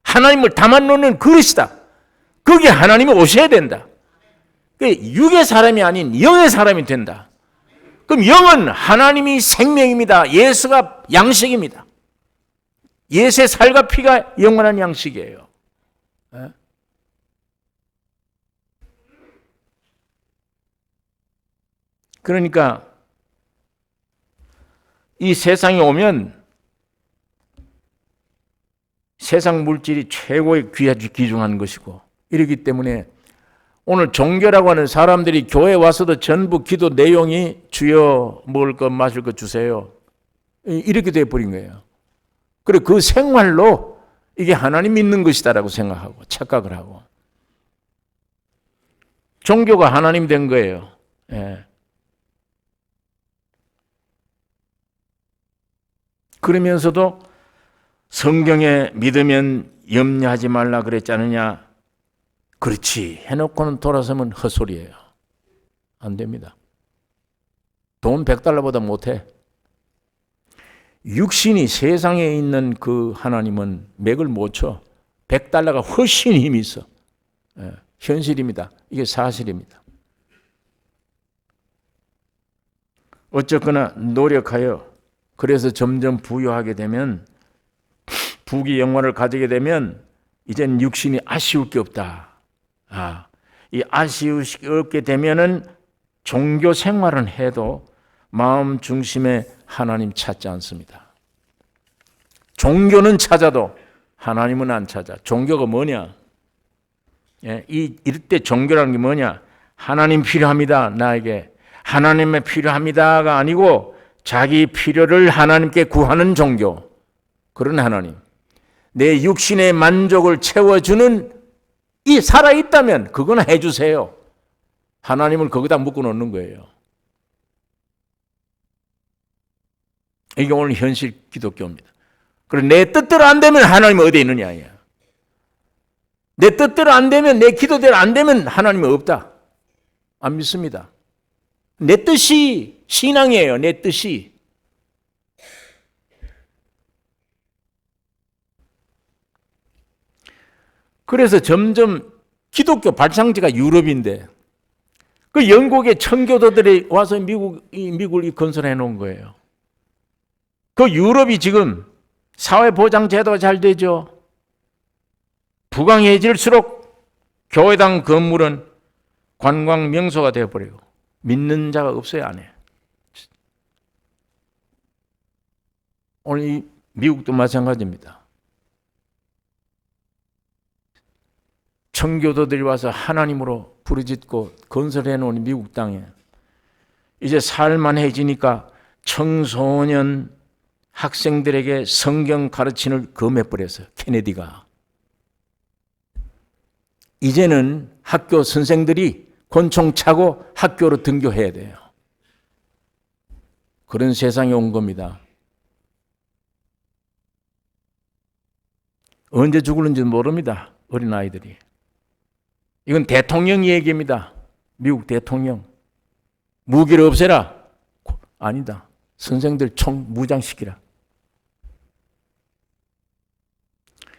하나님을 담아놓는 그릇이다. 거기에 하나님이 오셔야 된다. 육의 사람이 아닌 영의 사람이 된다. 그럼 영은 하나님이 생명입니다. 예수가 양식입니다. 예수의 살과 피가 영원한 양식이에요. 그러니까 이 세상에 오면 세상 물질이 최고의 귀중한 것이고, 이렇기 때문에 오늘 종교라고 하는 사람들이 교회 와서도 전부 기도 내용이 주여 먹을 것 마실 것 주세요. 이렇게 돼버린 거예요. 그리고 그 생활로 이게 하나님 믿는 것이다라고 생각하고 착각을 하고. 종교가 하나님 된 거예요. 예. 그러면서도 성경에 믿으면 염려하지 말라 그랬지 않느냐? 그렇지. 해놓고는 돌아서면 헛소리예요. 안 됩니다. 돈 $100보다 못해. 육신이 세상에 있는 그 하나님은 맥을 못 쳐. $100가 훨씬 힘이 있어. 예, 현실입니다. 이게 사실입니다. 어쨌거나 노력하여 그래서 점점 부유하게 되면 부귀 영화를 가지게 되면 이젠 육신이 아쉬울 게 없다. 이 아쉬우게 되면은 종교 생활은 해도 마음 중심에 하나님 찾지 않습니다. 종교는 찾아도 하나님은 안 찾아. 종교가 뭐냐? 이럴 때 종교라는 게 뭐냐? 하나님 필요합니다. 나에게. 하나님의 필요합니다가 아니고 자기 필요를 하나님께 구하는 종교. 그런 하나님. 내 육신의 만족을 채워주는 이 살아있다면 그거나 해주세요. 하나님을 거기다 묶어 놓는 거예요. 이게 오늘 현실 기독교입니다. 그리고 내 뜻대로 안 되면 하나님은 어디에 있느냐. 내 뜻대로 안 되면, 내 기도대로 안 되면 하나님은 없다. 안 믿습니다. 내 뜻이 신앙이에요. 내 뜻이. 그래서 점점 기독교 발상지가 유럽인데 그 영국의 청교도들이 와서 미국을 건설해 놓은 거예요. 그 유럽이 지금 사회보장제도가 잘 되죠. 부강해질수록 교회당 건물은 관광 명소가 되어버리고 믿는 자가 없어요, 안에. 오늘 이 미국도 마찬가지입니다. 청교도들이 와서 하나님으로 부르짖고 건설해 놓은 미국 땅에 이제 살만해지니까 청소년 학생들에게 성경 가르침을 금해버렸어요. 케네디가. 이제는 학교 선생들이 권총 차고 학교로 등교해야 돼요. 그런 세상에 온 겁니다. 언제 죽을는지 모릅니다. 어린아이들이. 이건 대통령 얘기입니다. 미국 대통령. 무기를 없애라. 아니다. 선생들 총 무장시키라.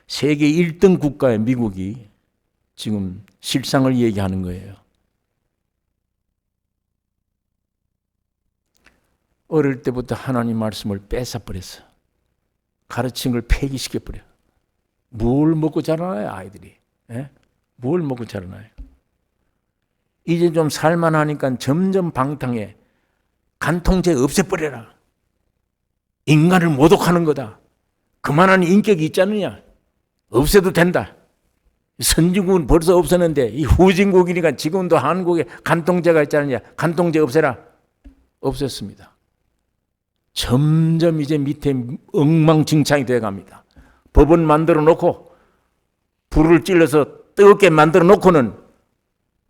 세계 1등 국가의 미국이 지금 실상을 얘기하는 거예요. 어릴 때부터 하나님 말씀을 뺏어버렸어. 가르친 걸 폐기시켜버려. 뭘 먹고 자라나요, 아이들이? 뭘 먹고 자라나요? 이제 좀 살만하니까 점점 방탕해. 간통죄 없애버려라. 인간을 모독하는 거다. 그만한 인격이 있지 않느냐? 없애도 된다. 선진국은 벌써 없었는데 이 후진국이니까 지금도 한국에 간통죄가 있지 않느냐? 간통죄 없애라. 없앴습니다. 점점 이제 밑에 엉망진창이 되어갑니다. 법은 만들어 놓고 불을 찔러서 뜨겁게 만들어 놓고는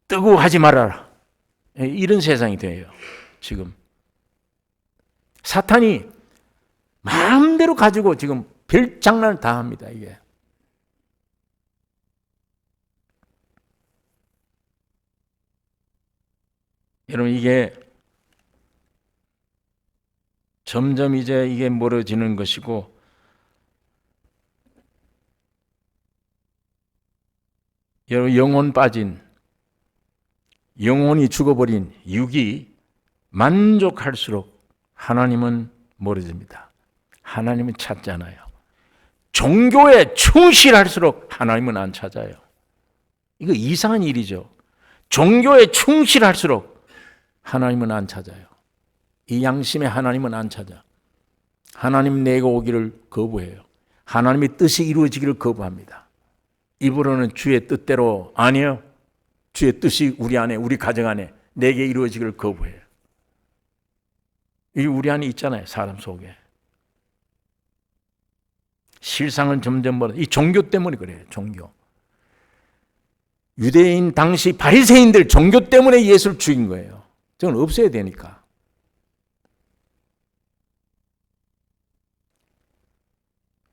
뜨거워하지 말아라. 이런 세상이 돼요. 지금. 사탄이 마음대로 가지고 지금 별 장난을 다 합니다. 이게. 여러분 이게 점점 이제 이게 멀어지는 것이고 여러분 영혼 빠진 영혼이 죽어버린 육이 만족할수록 하나님은 멀어집니다. 하나님은 찾잖아요. 종교에 충실할수록 하나님은 안 찾아요. 이거 이상한 일이죠. 종교에 충실할수록 하나님은 안 찾아요. 이 양심의 하나님은 안 찾아. 하나님 내가 오기를 거부해요. 하나님의 뜻이 이루어지기를 거부합니다. 입으로는 주의 뜻대로 아니에요. 주의 뜻이 우리 안에, 우리 가정 안에 내게 이루어지기를 거부해요. 이게 우리 안에 있잖아요. 사람 속에. 실상은 점점 멀어. 이 종교 때문에 그래요. 종교. 유대인 당시 바리새인들 종교 때문에 예수를 죽인 거예요. 저건 없애야 되니까.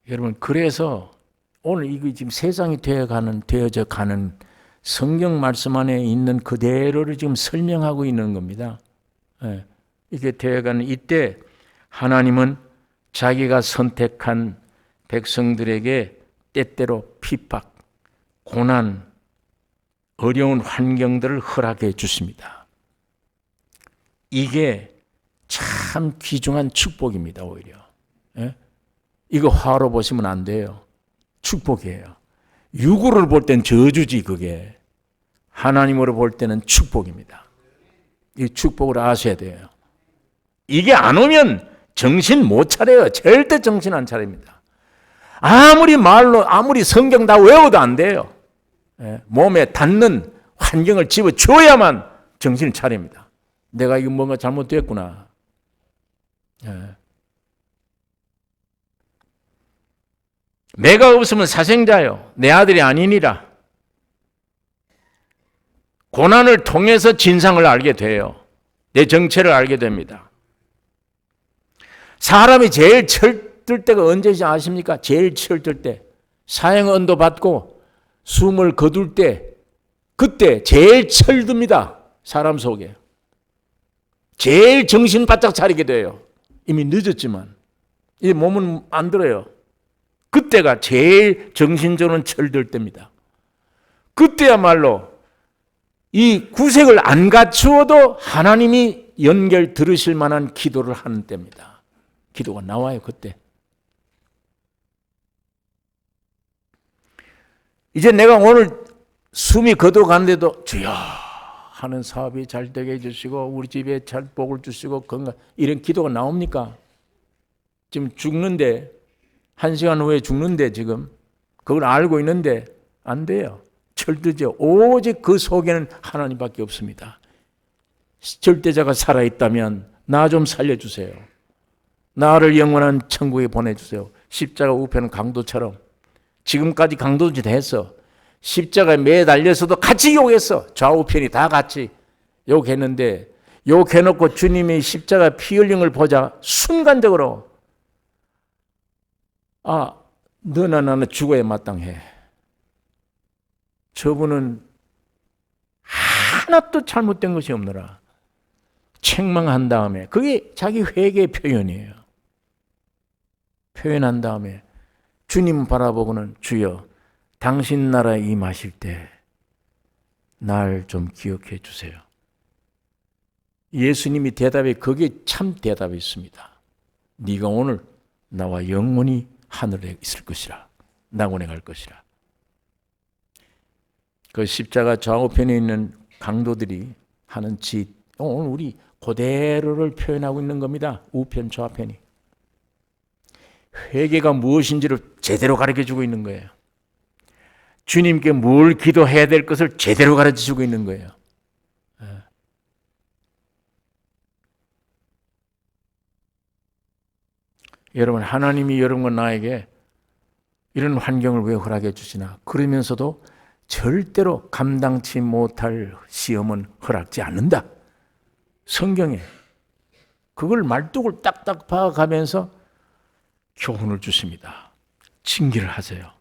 여러분 그래서 오늘 이거 지금 세상이 되어져 가는 성경 말씀 안에 있는 그대로를 지금 설명하고 있는 겁니다. 이게 되어가는 이때 하나님은 자기가 선택한 백성들에게 때때로 핍박, 고난, 어려운 환경들을 허락해 주십니다. 이게 참 귀중한 축복입니다. 오히려. 이거 화로 보시면 안 돼요. 축복이에요. 육으로 볼 땐 저주지 그게. 하나님으로 볼 때는 축복입니다. 이 축복을 아셔야 돼요. 이게 안 오면 정신 못 차려요. 절대 정신 안 차립니다. 아무리 말로 아무리 성경 다 외워도 안 돼요. 몸에 닿는 환경을 집어줘야만 정신을 차립니다. 내가 이거 뭔가 잘못됐구나. 내가 없으면 사생자요 내 아들이 아니니라. 고난을 통해서 진상을 알게 돼요. 내 정체를 알게 됩니다. 사람이 제일 철들 때가 언제인지 아십니까? 제일 철들 때. 사형 언도 받고 숨을 거둘 때, 그때 제일 철듭니다. 사람 속에. 제일 정신 바짝 차리게 돼요. 이미 늦었지만. 이 몸은 안 들어요. 그때가 제일 정신적으로는 철들 때입니다. 그때야말로 이 구색을 안 갖추어도 하나님이 연결 들으실 만한 기도를 하는 때입니다. 기도가 나와요, 그때. 이제 내가 오늘 숨이 거둬가는데도 주여 하는 사업이 잘 되게 해주시고 우리 집에 잘 복을 주시고 건강, 이런 기도가 나옵니까? 지금 죽는데, 1시간 후에 죽는데 지금 그걸 알고 있는데 안 돼요. 철들죠. 오직 그 속에는 하나님밖에 없습니다. 절대자가 살아있다면 나 좀 살려주세요. 나를 영원한 천국에 보내주세요. 십자가 우편은 강도처럼. 지금까지 강도짓 했어. 십자가에 매달려서도 같이 욕했어. 좌우편이 다 같이 욕했는데, 욕해놓고 주님이 십자가 피 흘린 걸 보자 순간적으로 너나 나는 죽어야 마땅해. 저분은 하나도 잘못된 것이 없느라 책망한 다음에, 그게 자기 회개의 표현이에요. 표현한 다음에 주님 바라보고는 주여 당신 나라에 임하실 때 날 좀 기억해 주세요. 예수님이 대답에, 그게 참 대답이 있습니다. 네가 오늘 나와 영원히 하늘에 있을 것이라. 낙원에 갈 것이라. 그 십자가 좌우편에 있는 강도들이 하는 짓, 오늘 우리 그대로를 표현하고 있는 겁니다. 우편 좌편이. 회개가 무엇인지를 제대로 가르쳐주고 있는 거예요. 주님께 뭘 기도해야 될 것을 제대로 가르쳐주고 있는 거예요. 여러분, 하나님이 여러분과 나에게 이런 환경을 왜 허락해 주시나? 그러면서도 절대로 감당치 못할 시험은 허락지 않는다. 성경에 그걸 말뚝을 딱딱 박아가면서 교훈을 주십니다. 징계를 하세요.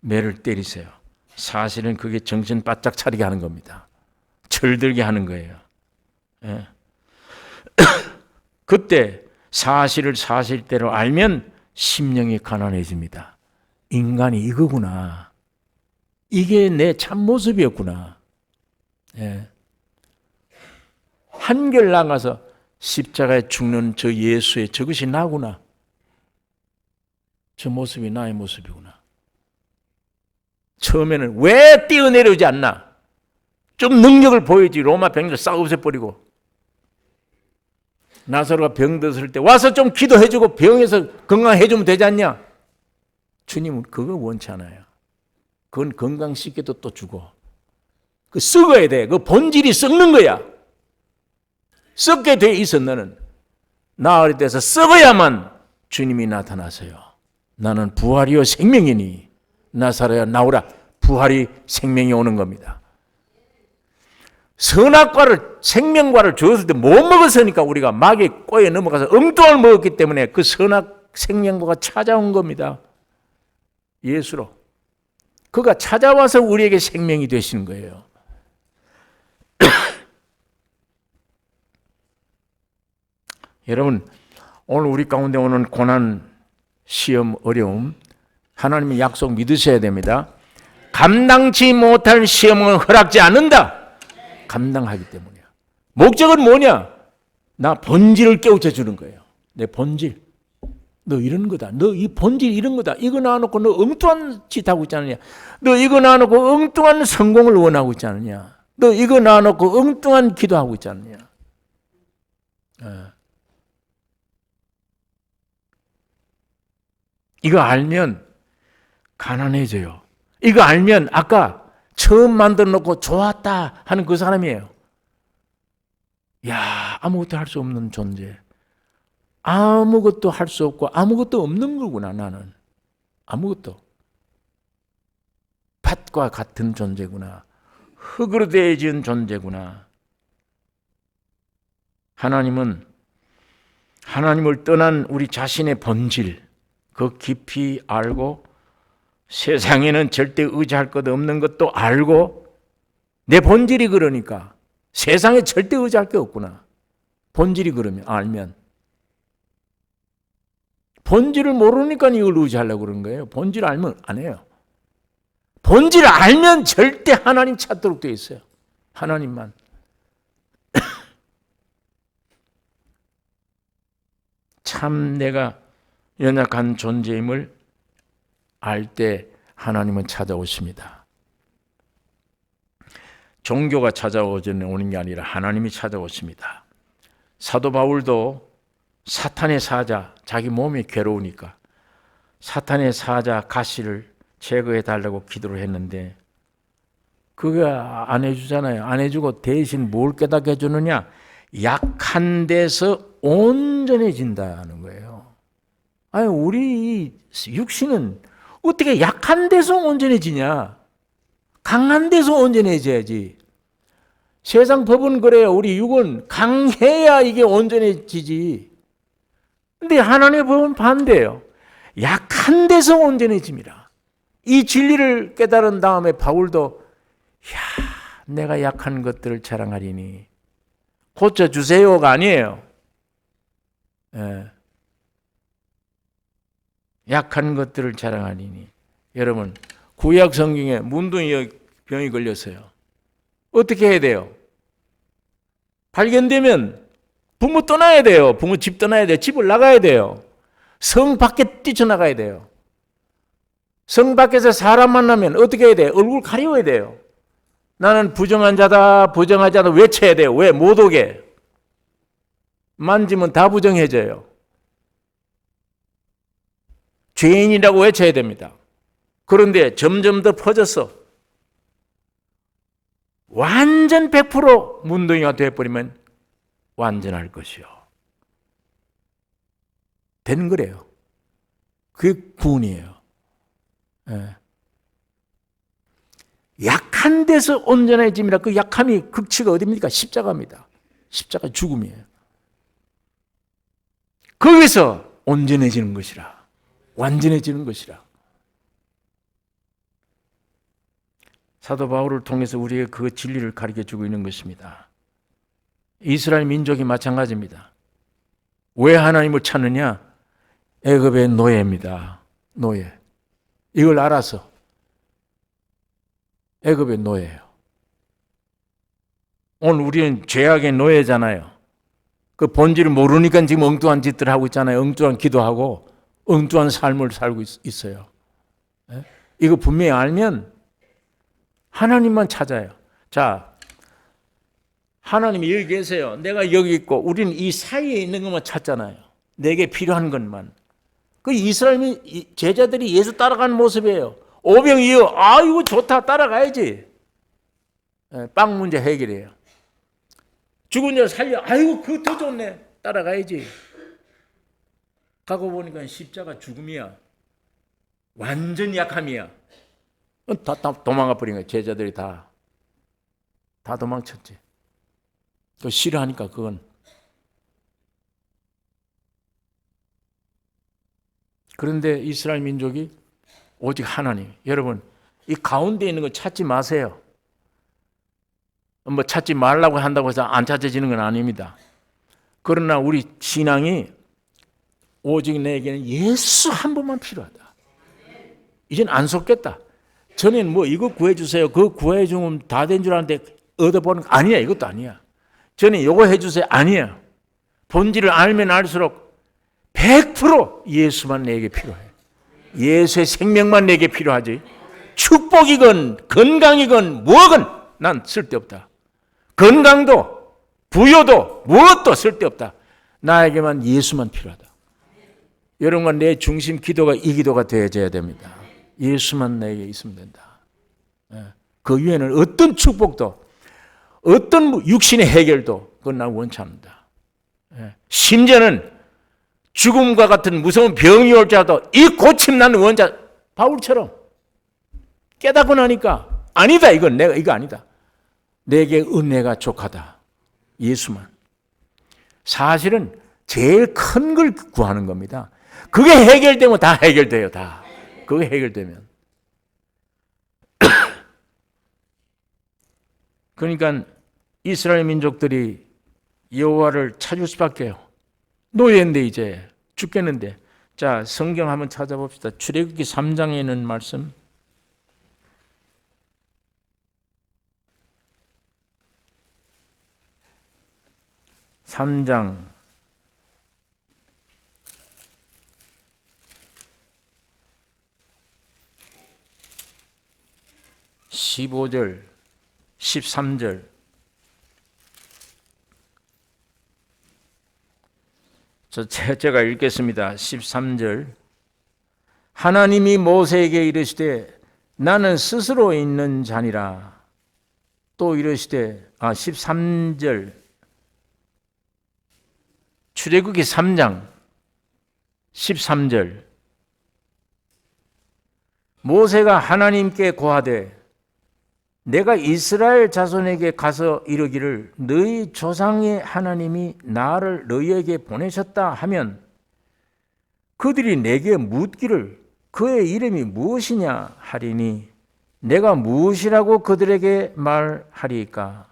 매를 때리세요. 사실은 그게 정신 바짝 차리게 하는 겁니다. 철들게 하는 거예요. 그때 사실을 사실대로 알면 심령이 가난해집니다. 인간이 이거구나. 이게 내 참모습이었구나. 한결 나가서 십자가에 죽는 저 예수의 저것이 나구나. 저 모습이 나의 모습이구나. 처음에는 왜 뛰어내려오지 않나? 좀 능력을 보여야지. 로마 병들 싹 없애버리고. 나사로가 병들었을 때 와서 좀 기도해주고 병에서 건강해주면 되지 않냐? 주님은 그거 원치 않아요. 그건 건강시켜도 또 죽어. 그 썩어야 돼. 그 본질이 썩는 거야. 썩게 돼 있어. 너는 나을 때서 썩어야만 주님이 나타나세요. 나는 부활이요 생명이니 나사로야 나오라. 부활이 생명이 오는 겁니다. 선악과를, 생명과를 주었을 때 못 먹었으니까 우리가 마귀의 꼬에 넘어가서 엉뚱을 먹었기 때문에 그 선악 생명과가 찾아온 겁니다. 예수로. 그가 찾아와서 우리에게 생명이 되시는 거예요. 여러분, 오늘 우리 가운데 오는 고난, 시험, 어려움, 하나님의 약속 믿으셔야 됩니다. 감당치 못할 시험은 허락지 않는다. 감당하기 때문이야. 목적은 뭐냐? 나 본질을 깨우쳐 주는 거예요. 내 본질. 너 이런 거다. 너 이 본질이 이런 거다. 이거 놔놓고 너 엉뚱한 짓 하고 있지 않느냐. 너 이거 놔놓고 엉뚱한 성공을 원하고 있지 않느냐. 너 이거 놔놓고 엉뚱한 기도하고 있지 않느냐. 이거 알면 가난해져요. 이거 알면 아까 처음 만들어 놓고 좋았다 하는 그 사람이에요. 야, 아무것도 할 수 없는 존재. 아무것도 할 수 없고 아무것도 없는 거구나, 나는. 아무것도. 밭과 같은 존재구나. 흙으로 되어진 존재구나. 하나님은 하나님을 떠난 우리 자신의 본질, 그 깊이 알고 세상에는 절대 의지할 것 없는 것도 알고 내 본질이 그러니까 세상에 절대 의지할 게 없구나. 본질이 그러면 알면. 본질을 모르니까 이걸 의지하려고 그러는 거예요. 본질 알면 안 해요. 본질을 알면 절대 하나님 찾도록 되어 있어요. 하나님만. 참 내가 연약한 존재임을 알 때 하나님은 찾아오십니다. 종교가 찾아오는 게 아니라 하나님이 찾아오십니다. 사도 바울도 사탄의 사자, 자기 몸이 괴로우니까 사탄의 사자 가시를 제거해 달라고 기도를 했는데 그거 안 해주잖아요. 안 해주고 대신 뭘 깨닫게 해주느냐? 약한 데서 온전해진다는 거예요. 아니, 우리 육신은 어떻게 약한 데서 온전해지냐? 강한 데서 온전해져야지. 세상 법은 그래요. 우리 육은 강해야 이게 온전해지지. 근데 하나님의 법은 반대예요. 약한 데서 온전해집니다. 이 진리를 깨달은 다음에 바울도 내가 약한 것들을 자랑하리니 고쳐주세요가 아니에요. 약한 것들을 자랑하리니. 여러분, 구약 성경에 문둥이 병이 걸렸어요. 어떻게 해야 돼요? 발견되면 부모 떠나야 돼요. 부모 집 떠나야 돼요. 집을 나가야 돼요. 성 밖에 뛰쳐나가야 돼요. 성 밖에서 사람 만나면 어떻게 해야 돼요? 얼굴 가려워야 돼요. 나는 부정한 자다, 부정한 자다 외쳐야 돼요. 왜? 못 오게. 만지면 다 부정해져요. 죄인이라고 외쳐야 됩니다. 그런데 점점 더 퍼져서 완전 100% 문둥이가 되어버리면 완전할 것이요. 된 거래요. 그게 구원이에요. 약한 데서 온전해집니다. 그 약함이 극치가 어디입니까? 십자가입니다. 십자가 죽음이에요. 거기서 온전해지는 것이라. 완전해지는 것이라. 사도 바울을 통해서 우리에게 그 진리를 가르쳐주고 있는 것입니다. 이스라엘 민족이 마찬가지입니다. 왜 하나님을 찾느냐? 애굽의 노예입니다. 노예. 이걸 알아서. 애굽의 노예예요. 오늘 우리는 죄악의 노예잖아요. 그 본질을 모르니까 지금 엉뚱한 짓들 하고 있잖아요. 엉뚱한 기도하고 엉뚱한 삶을 살고 있어요. 이거 분명히 알면 하나님만 찾아요. 자, 하나님이 여기 계세요. 내가 여기 있고 우리는 이 사이에 있는 것만 찾잖아요. 내게 필요한 것만. 그 이스라엘 제자들이 예수 따라가는 모습이에요. 오병이어, 이거 좋다, 따라가야지. 빵 문제 해결해요. 죽은 자 살려, 아이고 그거 더 좋네, 따라가야지. 가고 보니까 십자가 죽음이야. 완전 약함이야. 다 도망가 버린 거야. 제자들이 다 도망쳤지. 그 싫어하니까 그건. 그런데 이스라엘 민족이 오직 하나님. 여러분, 이 가운데 있는 거 찾지 마세요. 뭐 찾지 말라고 한다고 해서 안 찾아지는 건 아닙니다. 그러나 우리 신앙이 오직 내게는 예수 한 번만 필요하다. 이젠 안 속겠다. 전에는 뭐 이거 구해주세요. 그거 구해주면 다 된 줄 알았는데 얻어보는 거 아니야. 이것도 아니야. 전에 이거 해주세요. 아니야. 본질을 알면 알수록 100% 예수만 내게 필요해. 예수의 생명만 내게 필요하지. 축복이건 건강이건 뭐건 난 쓸데없다. 건강도 부여도 무엇도 쓸데없다. 나에게만 예수만 필요하다. 여러분과 내 중심 기도가 이 기도가 되어져야 됩니다. 예수만 내게 있으면 된다. 그 위에는 어떤 축복도 어떤 육신의 해결도 그건 난 원치 않는다. 심지어는 죽음과 같은 무서운 병이 올지라도 이 고침난 원자 바울처럼 깨닫고 나니까 아니다. 이건 내가 이거 아니다. 내게 은혜가 족하다. 예수만. 사실은 제일 큰 걸 구하는 겁니다. 그게 해결되면 다 해결돼요. 다. 그게 해결되면. 그러니까 이스라엘 민족들이 여호와를 찾을 수밖에요. 노예인데 이제 죽겠는데. 자, 성경 한번 찾아봅시다. 출애굽기 3장에 있는 말씀. 3장 15절 13절 제가 읽겠습니다. 13절 하나님이 모세에게 이르시되 나는 스스로 있는 자니라. 또 이르시되 13절 출애굽기 3장 13절 모세가 하나님께 고하되 내가 이스라엘 자손에게 가서 이르기를 너희 조상의 하나님이 나를 너희에게 보내셨다 하면 그들이 내게 묻기를 그의 이름이 무엇이냐 하리니 내가 무엇이라고 그들에게 말하리이까.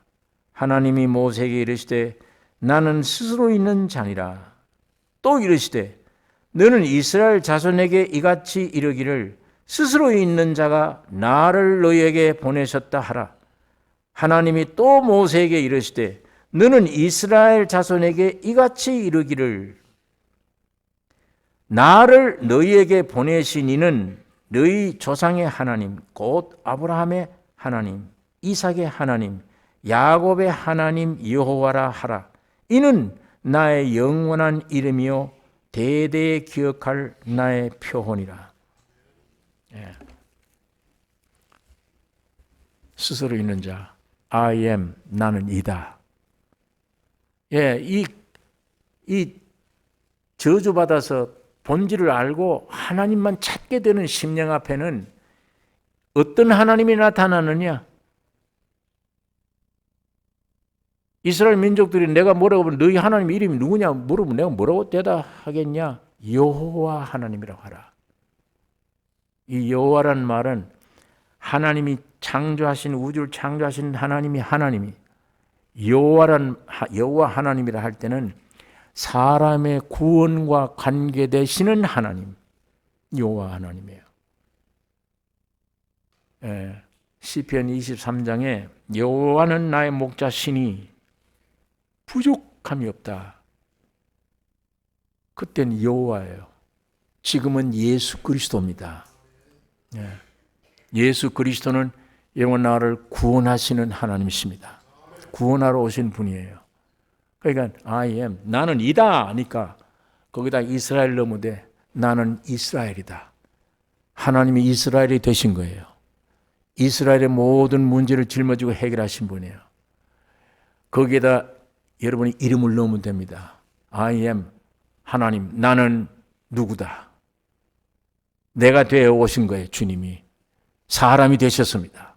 하나님이 모세에게 이르시되 나는 스스로 있는 자니라. 또 이르시되 너는 이스라엘 자손에게 이같이 이르기를 스스로 있는 자가 나를 너희에게 보내셨다 하라. 하나님이 또 모세에게 이르시되 너는 이스라엘 자손에게 이같이 이르기를 나를 너희에게 보내신 이는 너희 조상의 하나님 곧 아브라함의 하나님 이삭의 하나님 야곱의 하나님 여호와라 하라. 이는 나의 영원한 이름이요 대대에 기억할 나의 표본이라. 스스로 있는 자 I am 나는 이다. 이 저주받아서 본질을 알고 하나님만 찾게 되는 심령 앞에는 어떤 하나님이 나타나느냐? 이스라엘 민족들이 내가 뭐라고 하면 너희 하나님 이름이 누구냐 물어보면 내가 뭐라고 대답하겠냐? 여호와 하나님이라고 하라. 이 여호와라는 말은 하나님이 창조하신 우주를 창조하신 하나님이 여호와 하나님이라 할 때는 사람의 구원과 관계되시는 하나님 여호와 하나님이에요. 시편 23장에 여호와는 나의 목자시니 부족함이 없다. 그때는 여호와예요. 지금은 예수 그리스도입니다. 예수 그리스도는 영원 나를 구원하시는 하나님이십니다. 구원하러 오신 분이에요. 그러니까 I am 나는 이다 하니까 거기다 이스라엘 넣으면 돼. 나는 이스라엘이다. 하나님이 이스라엘이 되신 거예요. 이스라엘의 모든 문제를 짊어지고 해결하신 분이에요. 거기에다 여러분이 이름을 넣으면 됩니다. I am 하나님 나는 누구다. 내가 되어 오신 거예요. 주님이 사람이 되셨습니다.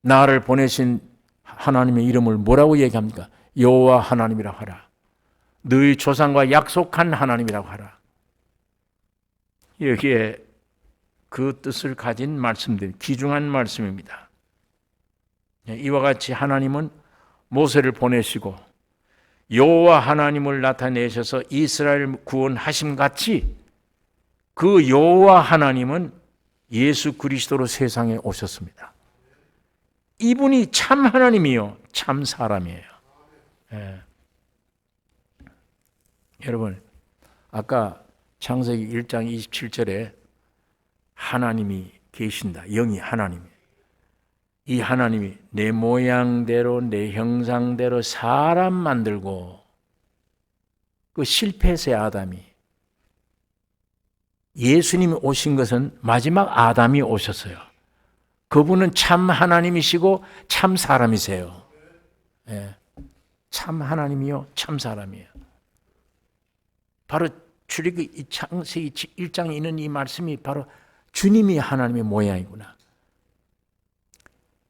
나를 보내신 하나님의 이름을 뭐라고 얘기합니까? 여호와 하나님이라고 하라. 너희 조상과 약속한 하나님이라고 하라. 여기에 그 뜻을 가진 말씀들, 귀중한 말씀입니다. 이와 같이 하나님은 모세를 보내시고 여호와 하나님을 나타내셔서 이스라엘 구원하심 같이 그 여호와 하나님은 예수 그리스도로 세상에 오셨습니다. 이분이 참 하나님이요 참 사람이에요. 여러분 아까 창세기 1장 27절에 하나님이 계신다. 영이 하나님이. 이 하나님이 내 모양대로 내 형상대로 사람 만들고 그 실패했어요. 아담이. 예수님이 오신 것은 마지막 아담이 오셨어요. 그분은 참 하나님이시고 참 사람이세요. 예. 참 하나님이요 참 사람이에요. 바로 출애굽기 창세기 1장에 있는 이 말씀이 바로 주님이 하나님의 모양이구나.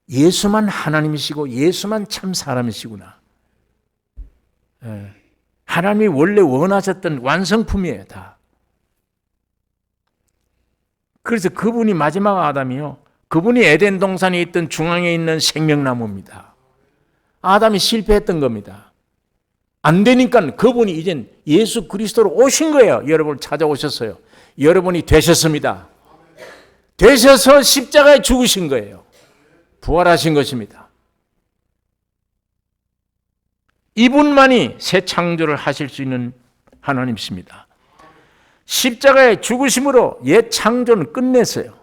예수만 하나님이시고 예수만 참 사람이시구나. 예. 하나님이 원래 원하셨던 완성품이에요. 다. 그래서 그분이 마지막 아담이요. 그분이 에덴 동산에 있던 중앙에 있는 생명나무입니다. 아담이 실패했던 겁니다. 안 되니까 그분이 이젠 예수 그리스도로 오신 거예요. 여러분을 찾아오셨어요. 여러분이 되셨습니다. 되셔서 십자가에 죽으신 거예요. 부활하신 것입니다. 이분만이 새 창조를 하실 수 있는 하나님이십니다. 십자가에 죽으심으로 옛 창조는 끝냈어요.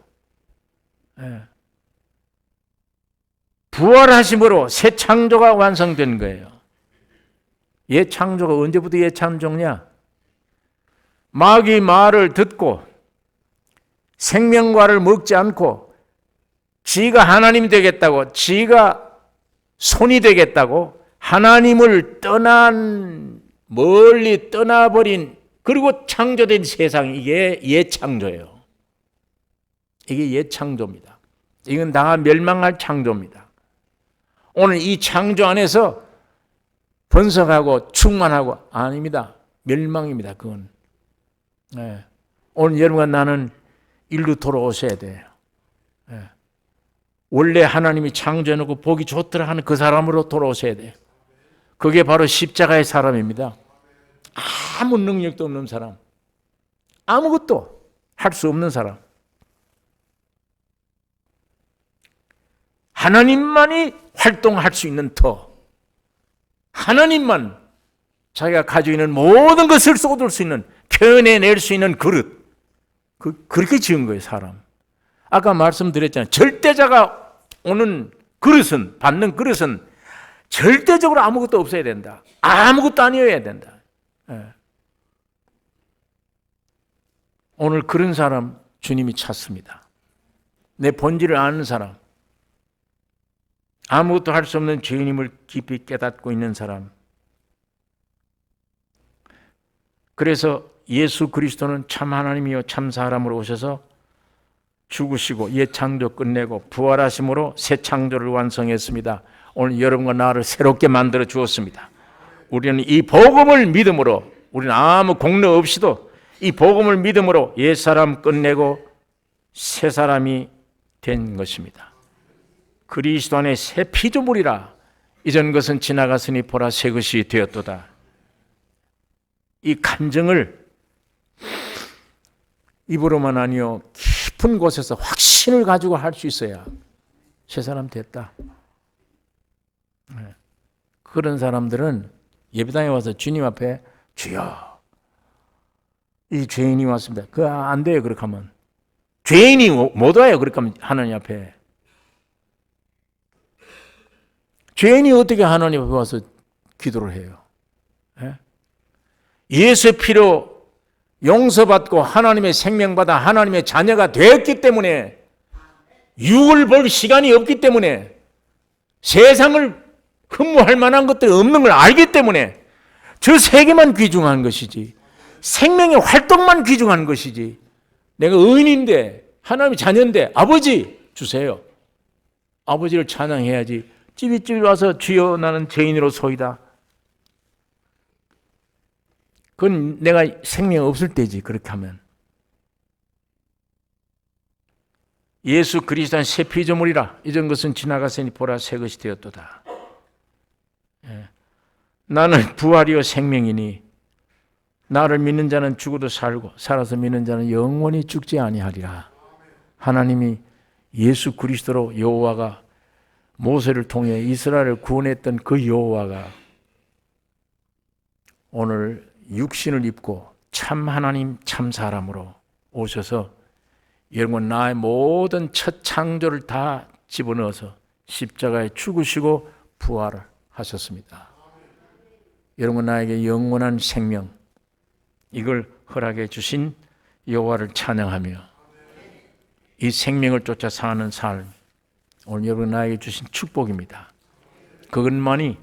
부활하심으로 새 창조가 완성된 거예요. 옛 창조가 언제부터 옛 창조냐? 마귀 말을 듣고 생명과를 먹지 않고 지가 하나님 되겠다고, 지가 손이 되겠다고 하나님을 멀리 떠나버린, 그리고 창조된 세상, 이게 옛 창조예요. 이게 옛 창조입니다. 이건 다 멸망할 창조입니다. 오늘 이 창조 안에서 번성하고 충만하고, 아닙니다. 멸망입니다. 그건. 네. 오늘 여러분과 나는 일로 돌아오셔야 돼요. 네. 원래 하나님이 창조해놓고 보기 좋더라 하는 그 사람으로 돌아오셔야 돼요. 그게 바로 십자가의 사람입니다. 아무 능력도 없는 사람, 아무것도 할 수 없는 사람, 하나님만이 활동할 수 있는 터, 하나님만 자기가 가지고 있는 모든 것을 쏟을 수 있는, 표현해낼 수 있는 그릇, 그렇게 지은 거예요. 사람. 아까 말씀드렸잖아요. 절대자가 오는 그릇은, 받는 그릇은 절대적으로 아무것도 없어야 된다. 아무것도 아니어야 된다. 예. 오늘 그런 사람 주님이 찾습니다. 내 본질을 아는 사람, 아무것도 할 수 없는 죄인임을 깊이 깨닫고 있는 사람. 그래서 예수 그리스도는 참 하나님이요 참 사람으로 오셔서 죽으시고 옛 창조 끝내고 부활하심으로 새 창조를 완성했습니다. 오늘 여러분과 나를 새롭게 만들어 주었습니다. 우리는 이 복음을 믿음으로, 우리는 아무 공로 없이도 이 복음을 믿음으로 옛 사람 끝내고 새 사람이 된 것입니다. 그리스도 안에 새 피조물이라. 이전 것은 지나갔으니 보라 새 것이 되었도다. 이 감정을 입으로만 아니요 깊은 곳에서 확신을 가지고 할 수 있어야 새 사람 됐다. 그런 사람들은 예배당에 와서 주님 앞에 주여 이 죄인이 왔습니다. 그거 안 돼요. 그렇게 하면 죄인이 못 와요. 그렇게 하면 하나님 앞에. 죄인이 어떻게 하나님 앞에 와서 기도를 해요? 예수의 피로 용서받고 하나님의 생명받아 하나님의 자녀가 되었기 때문에, 육을 볼 시간이 없기 때문에, 세상을 흠모할 만한 것들이 없는 걸 알기 때문에 저 세계만 귀중한 것이지, 생명의 활동만 귀중한 것이지, 내가 의인인데 하나님의 자녀인데 아버지 주세요. 아버지를 찬양해야지. 찌릿찌릿 와서 주여 나는 죄인으로 소이다. 그건 내가 생명 없을 때지. 그렇게 하면 예수 그리스도는 새 피조물이라. 이전 것은 지나갔으니 보라 새 것이 되었도다. 나는 부활이요 생명이니 나를 믿는 자는 죽어도 살고 살아서 믿는 자는 영원히 죽지 아니하리라. 하나님이 예수 그리스도로 여호와가 모세를 통해 이스라엘을 구원했던 그 여호와가 오늘 육신을 입고 참 하나님 참 사람으로 오셔서 여러분 나의 모든 첫 창조를 다 집어넣어서 십자가에 죽으시고 부활을 하셨습니다. 여러분 나에게 영원한 생명 이걸 허락해 주신 여호와를 찬양하며 이 생명을 쫓아 사는 삶 오늘 여러분 나에게 주신 축복입니다. 그것만이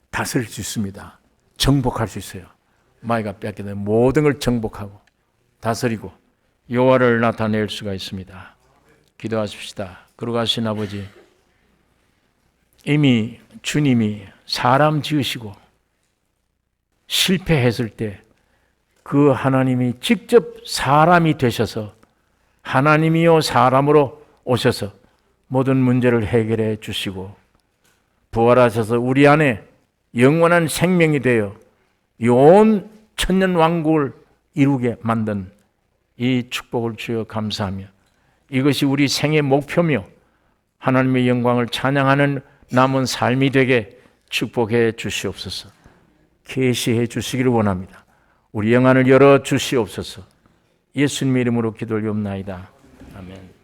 다스릴 수 있습니다. 정복할 수 있어요. 마귀가 뺏기는 모든 걸 정복하고 다스리고 여호와를 나타낼 수가 있습니다. 기도하십시다. 거룩하신 아버지, 이미 주님이 사람 지으시고 실패했을 때 그 하나님이 직접 사람이 되셔서 하나님이요 사람으로 오셔서 모든 문제를 해결해 주시고 부활하셔서 우리 안에 영원한 생명이 되어 온 천년 왕국을 이루게 만든 이 축복을 주여 감사하며 이것이 우리 생의 목표며 하나님의 영광을 찬양하는 남은 삶이 되게 축복해 주시옵소서. 계시해 주시기를 원합니다. 우리 영안을 열어 주시옵소서. 예수님의 이름으로 기도 올리옵나이다. 아멘.